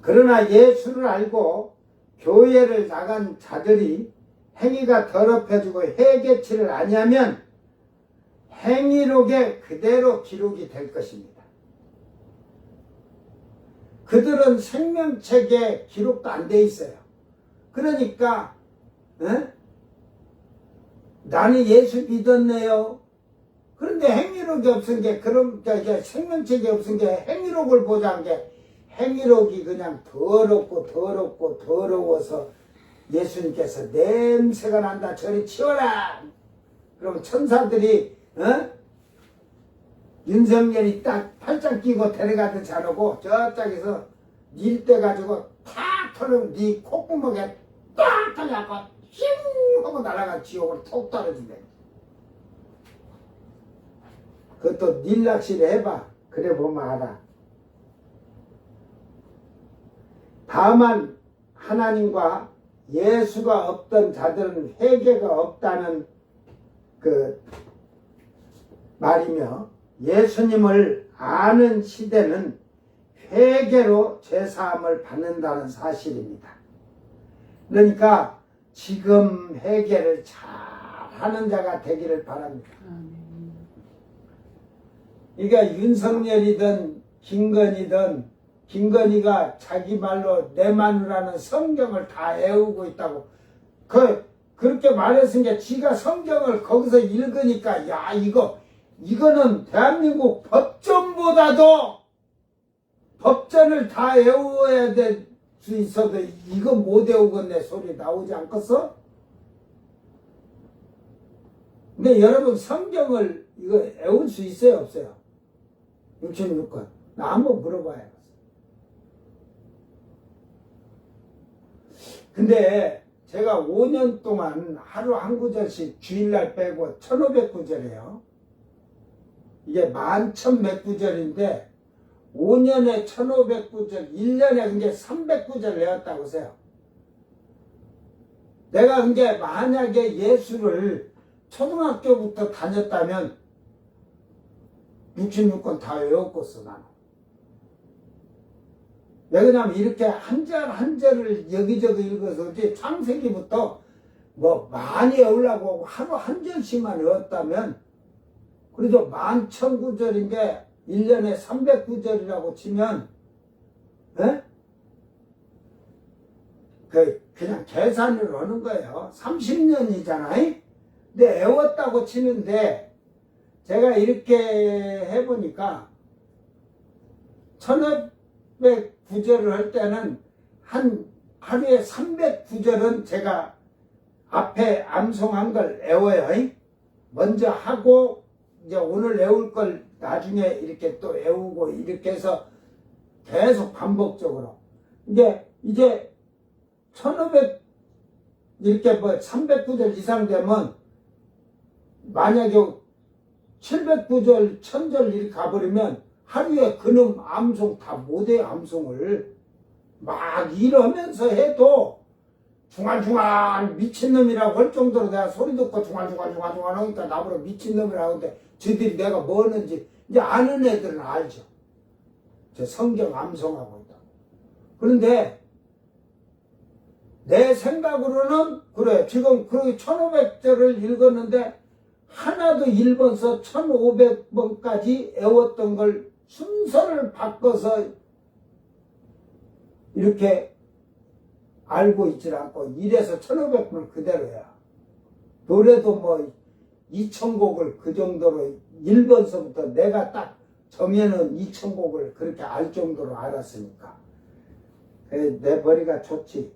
그러나 예수를 알고 교회를 나간 자들이 행위가 더럽혀지고 회개치를 아니하면 행위록에 그대로 기록이 될 것입니다. 그들은 생명책에 기록도 안 돼 있어요. 그러니까 나는 예수 믿었네요. 그런데 행위록이 없은 게 그러니까 생명책이 없은 게 행위록을 보자는 게 행위록이 그냥 더러워서 예수님께서 냄새가 난다 저리 치워라. 그러면 천사들이 윤석열이 딱 팔짱 끼고 데려가듯이 안 오고 저쪽에서 밀대 가지고 탁 털으면 네 콧구멍에 딱 터져갖고 힝 하고 날아가 지옥으로 톡 떨어진대. 그것도 닐낚시를 해봐. 그래 보면 알아. 다만 하나님과 예수가 없던 자들은 회개가 없다는 그 말이며 예수님을 아는 시대는 회개로 죄사함을 받는다는 사실입니다. 그러니까 지금 회개를 잘 하는 자가 되기를 바랍니다. 그러니까 윤석열이든 김건희가 자기 말로 내 마누라는 성경을 다 외우고 있다고 그렇게 말했으니까 지가 성경을 거기서 읽으니까 야 이거는 대한민국 법전보다도 법전을 다 외워야 될 수 있어도 이거 못 외우겠네 소리 나오지 않겠어? 근데 여러분 성경을 이거 외울 수 있어요 없어요? 66권 나 한번 물어봐야겠어. 근데 제가 5년 동안 하루 한 구절씩 주일날 빼고 1500구절이에요. 이게 11,100 구절인데 5년에 1500구절 1년에 그게 300구절 외웠다고 하세요. 내가 그게 만약에 예수를 초등학교부터 다녔다면 66권 다 외웠겠어 나는. 왜 그러냐면 이렇게 한 절 한 절을 여기저기 읽어서 이제 창세기부터 뭐 많이 외우려고 하루 한 절씩만 외웠다면 그래도 11,000구절인데 1년에 300구절이라고 치면 그냥 계산을 하는 거예요. 30년이잖아요. 근데 외웠다고 치는데 제가 이렇게 해보니까 1500구절을 할 때는 한 하루에 300구절은 제가 앞에 암송한 걸 외워요. 먼저 하고 이제 오늘 외울 걸 나중에 이렇게 또 외우고 이렇게 해서 계속 반복적으로 이제 1500 이렇게 뭐 300구절 이상 되면 만약에 700구절 1000절 이렇게 가버리면 하루에 그놈 암송 다 못해요. 암송을 막 일하면서 해도 중얼중얼 미친놈이라고 할 정도로 내가 소리 듣고 중얼중얼 하니까 나보고 미친놈이라고 하는데 저들이 내가 뭐 하는지 이제 아는 애들은 알죠. 저 성경 암송하고 있다고. 그런데 내 생각으로는 그래 지금 그렇게 1500절을 읽었는데 하나도 1번서 1500번까지 외웠던 걸 순서를 바꿔서 이렇게 알고 있질 않고 이래서 1500번을 그대로야. 노래도 뭐 2000곡을 그 정도로 1번서부터 내가 딱 정해놓은 2000곡을 그렇게 알 정도로 알았으니까. 내 머리가 좋지.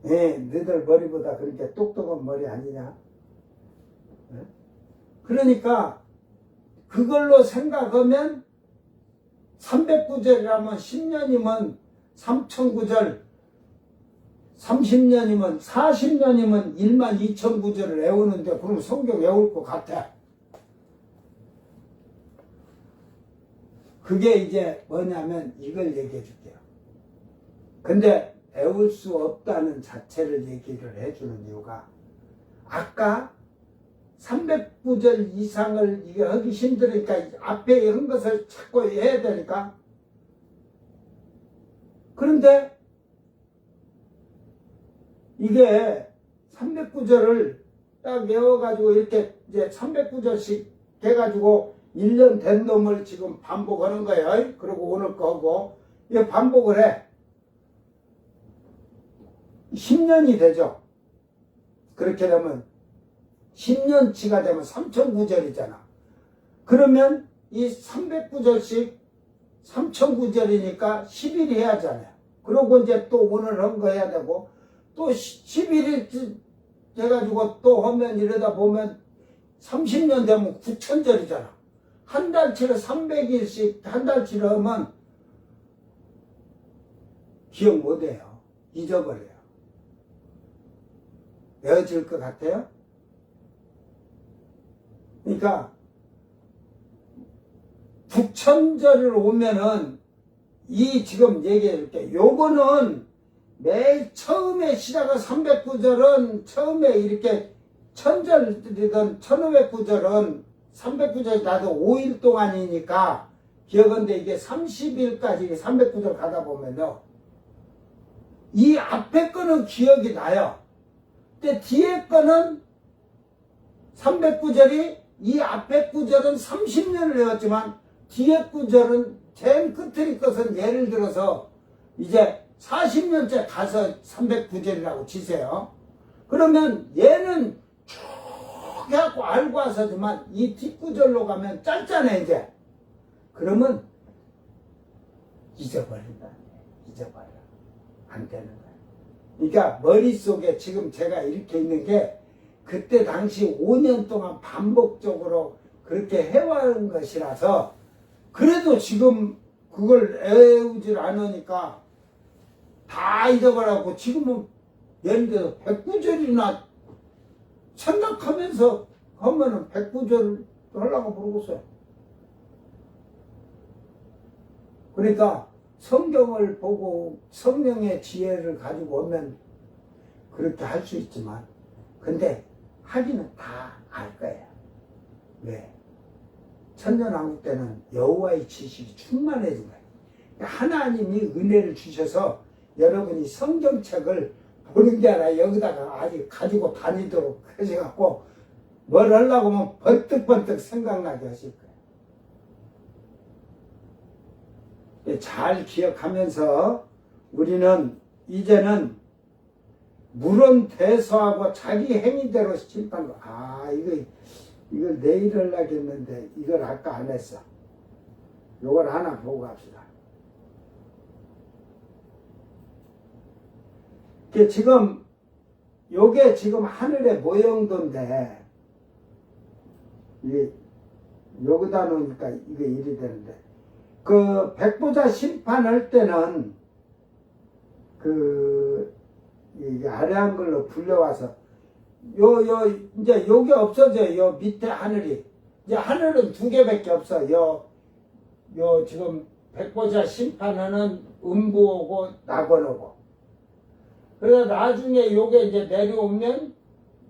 너희들 머리보다 그렇게 똑똑한 머리 아니냐? 그러니까 그걸로 생각하면 300구절이라면 10년이면 3000구절, 30년이면 40년이면 12,000구절을 외우는데 그럼 성경 외울 것 같아. 그게 이제 뭐냐면 이걸 얘기해 줄게요. 근데 외울 수 없다는 자체를 얘기를 해주는 이유가 아까 300구절 이상을 이게 하기 힘드니까 앞에 한 것을 자꾸 해야 되니까. 그런데 이게 300구절을 딱 외워가지고 이렇게 이제 300구절씩 해가지고 1년 된 놈을 지금 반복하는 거예요. 그리고 오늘 거고 이거 반복을 해. 10년이 되죠. 그렇게 되면 10년치가 되면 3,000구절이잖아. 그러면 이 300구절씩 3,000구절이니까 10일 해야 하잖아요. 그러고 이제 또 오늘 한 거 해야 되고 또 11일 해가지고 또 하면 이러다 보면 30년 되면 9,000절이잖아. 한 달치를 300일씩 한 달치를 하면 기억 못해요. 잊어버려요. 외워질 것 같아요? 그러니까 9,000절을 오면은 이 지금 얘기해 줄게. 요거는 매일 처음에 시작한 300구절은 처음에 이렇게 1000절이든 1500구절은 300구절이 나도 5일 동안이니까 기억한데 이게 30일까지 300구절 가다 보면요. 이 앞에 거는 기억이 나요. 근데 뒤에 거는 300구절이 이 앞에 구절은 30년을 외웠지만 뒤에 구절은 제일 끝의 것은 예를 들어서 이제 40년째 가서 300구절이라고 치세요. 그러면 얘는 쭉 해갖고 알고 와서지만 이 뒷구절로 가면 짧잖아요 이제. 그러면 잊어버린다. 잊어버려. 안 되는 거야. 그러니까 머릿속에 지금 제가 이렇게 있는 게 그때 당시 5년 동안 반복적으로 그렇게 해왔는 것이라서 그래도 지금 그걸 외우질 않으니까 다 잊어버려갖고 지금은 예를 들어서 100구절이나 생각하면서 하면은 100구절 하려고 모르겠어요. 그러니까 성경을 보고 성령의 지혜를 가지고 오면 그렇게 할 수 있지만 근데 하기는 다 알 거예요. 왜? 천년왕국 때는 여호와의 지식이 충만해진 거예요. 하나님이 은혜를 주셔서 여러분이 성경책을 보는 게 아니라 여기다가 아직 가지고 다니도록 하셔갖고 뭘 하려고 하면 번뜩번뜩 생각나게 하실 거예요. 잘 기억하면서 우리는 이제는 물은 대서하고 자기 행위대로 심판 거. 이걸 내일 하려고 했는데 이걸 아까 안 했어. 요걸 하나 보고 갑시다. 지금 요게 지금 하늘의 모형도인데 이게 여기다 놓으니까 이게 일이 되는데 그 백보자 심판할 때는 이게 아래 한글로 불려와서 이제 요게 없어져요. 요 밑에 하늘이. 이제 하늘은 두 개밖에 없어. 요 지금 백보자 심판하는 음부 오고 낙원 오고. 그래서 나중에 요게 이제 내려오면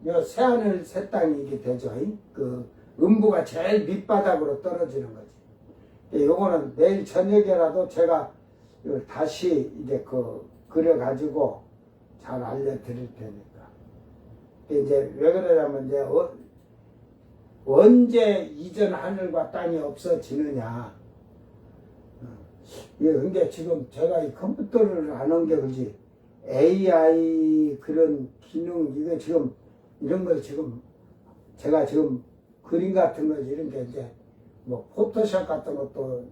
요 새하늘 새 땅이 이게 되죠. 그 음부가 제일 밑바닥으로 떨어지는 거지. 요거는 내일 저녁에라도 제가 이걸 다시 이제 그려가지고 잘 알려드릴 테니까. 이제 왜 그러냐면 이제 언제 이전 하늘과 땅이 없어지느냐. 근데 지금 제가 이 컴퓨터를 안 한 게 그렇지 AI 그런 기능 이거 지금 이런 걸 지금 제가 지금 그림 같은 거 이런 게 이제 뭐 포토샵 같은 것도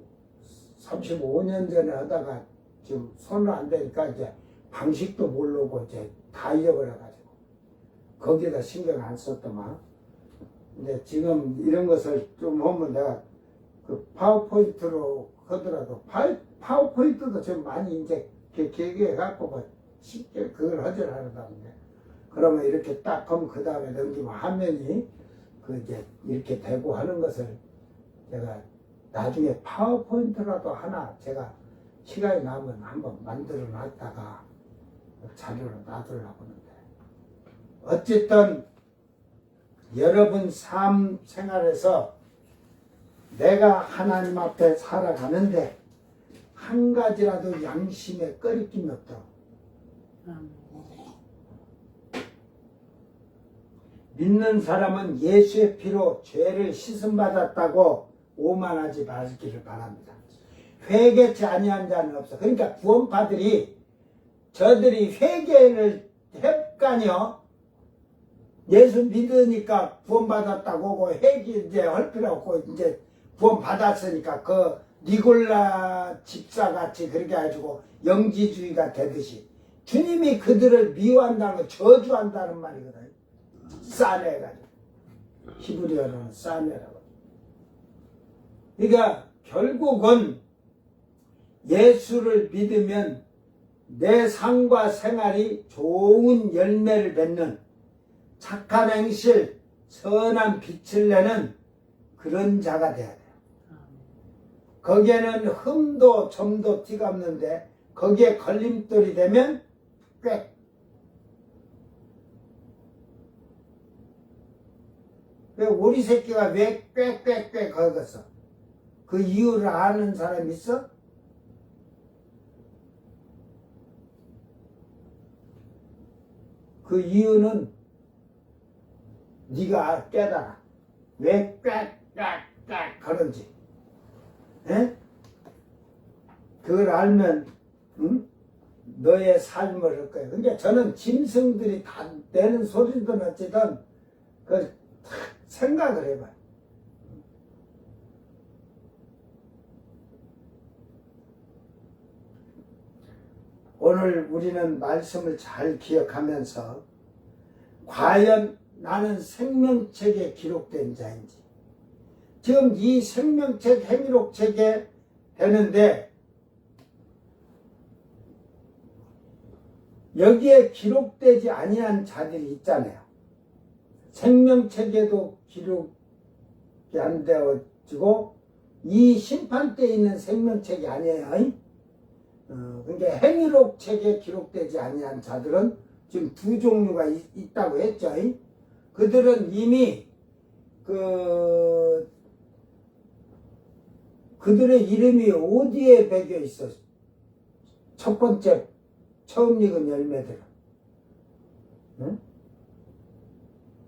35년 전에 하다가 지금 손을 안 대니까 이제 방식도 모르고 이제 다 잊어버려가지고 거기에다 신경 안 썼더만. 근데 지금 이런 것을 좀 하면 내가 그 파워포인트로 하더라도 파워포인트도 좀 많이 이제 기획해갖고 뭐 쉽게 그걸 하질 않았다는데 그러면 이렇게 딱 하면 그 다음에 넘기면 화면이 그 이제 이렇게 되고 하는 것을 제가 나중에 파워포인트라도 하나 제가 시간이 나면 한번 만들어 놨다가 자료로 놔두려고 하는데 어쨌든 여러분 삶 생활에서 내가 하나님 앞에 살아가는데 한 가지라도 양심에 꺼리낌이 없도록 믿는 사람은 예수의 피로 죄를 씻음받았다고 오만하지 말기를 바랍니다. 회개치 아니한 자는 없어. 그러니까 구원파들이 저들이 회개를 했까요? 예수 믿으니까 구원받았다고 회개 이제 할 필요 없고 이제 구원받았으니까 그 니골라 집사같이 그렇게 해가지고 영지주의가 되듯이 주님이 그들을 미워한다는 거 저주한다는 말이거든. 싸매가지고 히브리어로는 싸매라고. 그러니까 결국은 예수를 믿으면 내 삶과 생활이 좋은 열매를 맺는 착한 행실, 선한 빛을 내는 그런 자가 돼야 돼요. 거기에는 흠도 점도 티가 없는데 거기에 걸림돌이 되면 꽥. 왜 오리 새끼가 왜 꽥꽥꽥 거겼어? 그 이유를 아는 사람 있어? 그 이유는 네가 깨달아. 왜 꽥꽥꽥 그런지. 에? 그걸 알면 응? 너의 삶을 할 거야. 그러니까 저는 짐승들이 다 내는 소리든 어찌든 그 생각을 해봐요. 오늘 우리는 말씀을 잘 기억하면서 과연 나는 생명책에 기록된 자인지 지금 이 생명책 행위록책에 되는데 여기에 기록되지 아니한 자들이 있잖아요. 생명책에도 기록이 안 되어지고 이 심판대에 있는 생명책이 아니에요. 그러니까 행위록책에 기록되지 아니한 자들은 지금 두 종류가 있다고 했죠. 그들은 이미 그들의 이름이 어디에 배겨 있어? 첫 번째 처음 익은 열매들은 응?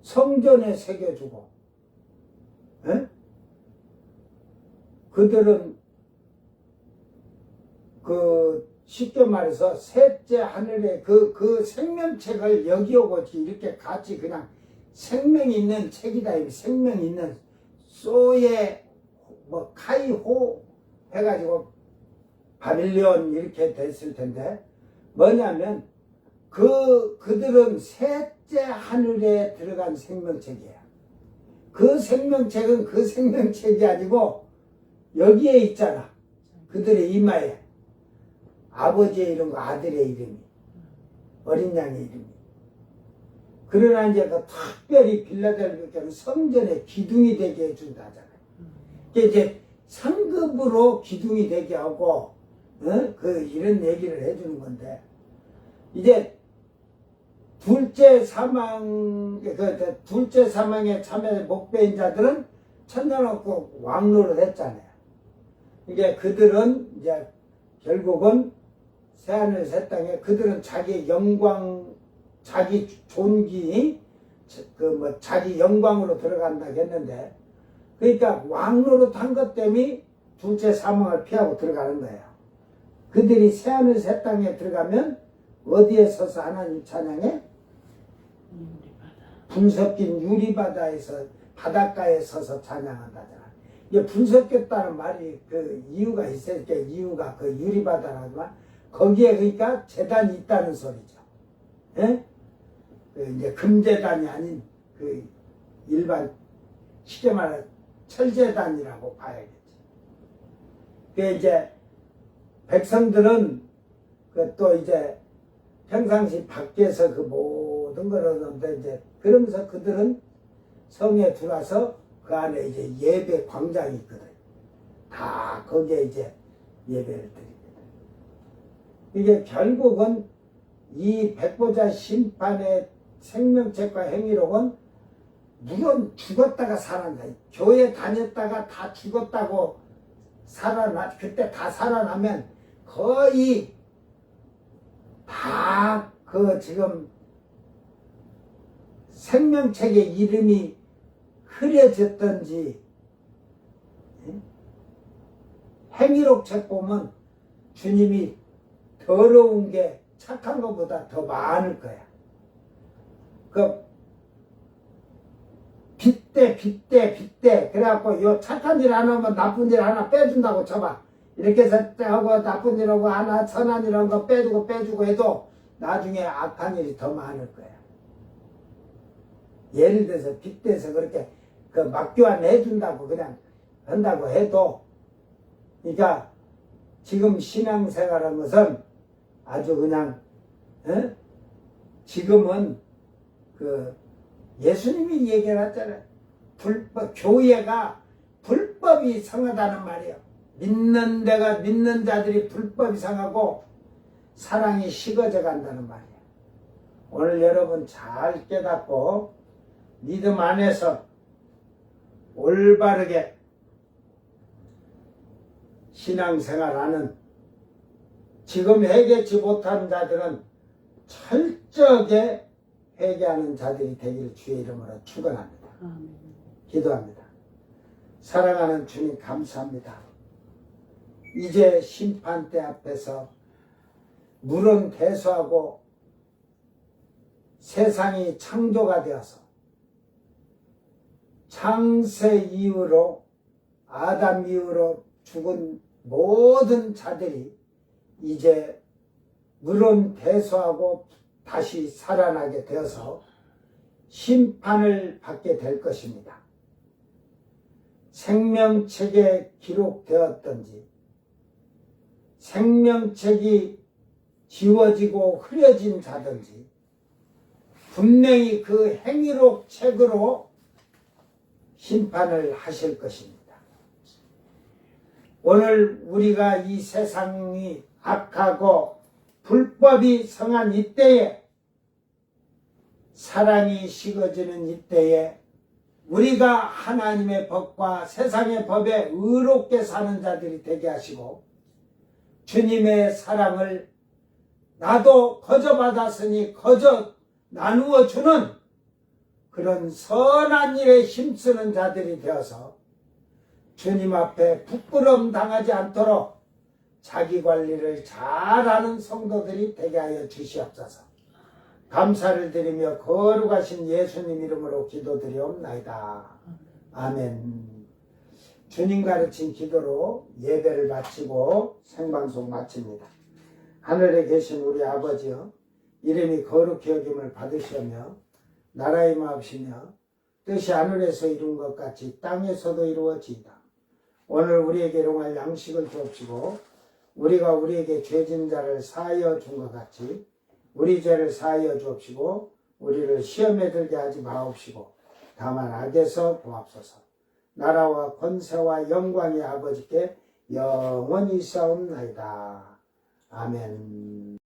성전에 새겨주고 응? 그들은 쉽게 말해서 셋째 하늘에 그 생명책을 여기 오고 이렇게 같이 그냥 생명 있는 책이다. 생명 있는 소에 카이호 해가지고 바빌론 이렇게 됐을 텐데 뭐냐면 그들은 셋째 하늘에 들어간 생명책이에요. 그 생명책은 그 생명책이 아니고 여기에 있잖아. 그들의 이마에 아버지의 이름과 아들의 이름이 어린 양의 이름이. 그러나 이제 특별히 빌라델비아는 성전에 기둥이 되게 해준다잖아요. 이제 상급으로 기둥이 되게 하고 이런 얘기를 해주는 건데 이제 둘째 사망에 참여 목배인 자들은 천년왕국 왕노릇 했잖아요. 이게 그들은 이제 결국은 새하늘 새 땅에 그들은 자기 영광, 자기 존귀, 자기 영광으로 들어간다고 했는데, 그러니까 왕노릇 한 것 때문에 둘째 사망을 피하고 들어가는 거예요. 그들이 새하늘 새 땅에 들어가면 어디에 서서 하나님 찬양해? 불 섞인 유리바다에서 바닷가에 서서 찬양한다잖아. 이게 불 섞였다는 말이 그 이유가 있어요. 이유가 그 유리바다라지만 거기에 그러니까 재단이 있다는 소리죠. 예? 그 이제 금재단이 아닌 그 일반 쉽게 말해 철재단이라고 봐야겠지. 그 이제 백성들은 그 또 이제 평상시 밖에서 그 모든 걸 하는데 이제 그러면서 그들은 성에 들어와서 그 안에 이제 예배 광장이 있거든. 다 거기에 이제 예배를 드립니다. 이게 결국은 이 백보자 심판의 생명책과 행위록은 물론 죽었다가 살아난다. 교회 다녔다가 다 죽었다고 그때 다 살아나면 거의 다 그 지금 생명책의 이름이 흐려졌던지 행위록 책 보면 주님이 더러운 게 착한 것보다 더 많을 거야. 그 빗대 그래갖고 요 착한 일 안 하면 나쁜 일 하나 빼준다고 쳐봐. 이렇게 해서 하고 나쁜 일 하고 하나 선한 일 한 거 빼주고 해도 나중에 악한 일이 더 많을 거야. 예를 들어서 빗대서 그렇게 그 막교환 해준다고 그냥 한다고 해도 그러니까 지금 신앙생활한 것은 아주 그냥 지금은 그 예수님이 얘기해놨잖아요. 교회가 불법이 성하다는 말이에요. 믿는 자들이 불법이 성하고 사랑이 식어져 간다는 말이에요. 오늘 여러분 잘 깨닫고 믿음 안에서 올바르게 신앙생활하는 지금 회개치 못한 자들은 철저하게 회개하는 자들이 되기를 주의 이름으로 축원합니다. 기도합니다. 사랑하는 주님 감사합니다. 이제 심판대 앞에서 물은 대수하고 세상이 창조가 되어서 창세 이후로 아담 이후로 죽은 모든 자들이 이제 물은 대수하고 다시 살아나게 되어서 심판을 받게 될 것입니다. 생명책에 기록되었던지 생명책이 지워지고 흐려진 자든지 분명히 그 행위록 책으로 심판을 하실 것입니다. 오늘 우리가 이 세상이 악하고 불법이 성한 이때에 사랑이 식어지는 이때에 우리가 하나님의 법과 세상의 법에 의롭게 사는 자들이 되게 하시고 주님의 사랑을 나도 거저 받았으니 거저 나누어 주는 그런 선한 일에 힘쓰는 자들이 되어서 주님 앞에 부끄러움 당하지 않도록 자기 관리를 잘하는 성도들이 되게 하여 주시옵소서. 감사를 드리며 거룩하신 예수님 이름으로 기도드리옵나이다. 아멘. 주님 가르친 기도로 예배를 마치고 생방송 마칩니다. 하늘에 계신 우리 아버지여, 이름이 거룩히 여김을 받으시며 나라의 마옵시며 뜻이 하늘에서 이룬 것 같이 땅에서도 이루어지이다. 오늘 우리에게 일용할 양식을 주옵시고 우리가 우리에게 죄진 자를 사하여 준 것 같이 우리 죄를 사하여 주옵시고 우리를 시험에 들게 하지 마옵시고 다만 악에서 구하옵소서. 나라와 권세와 영광이 아버지께 영원히 있사옵나이다. 아멘.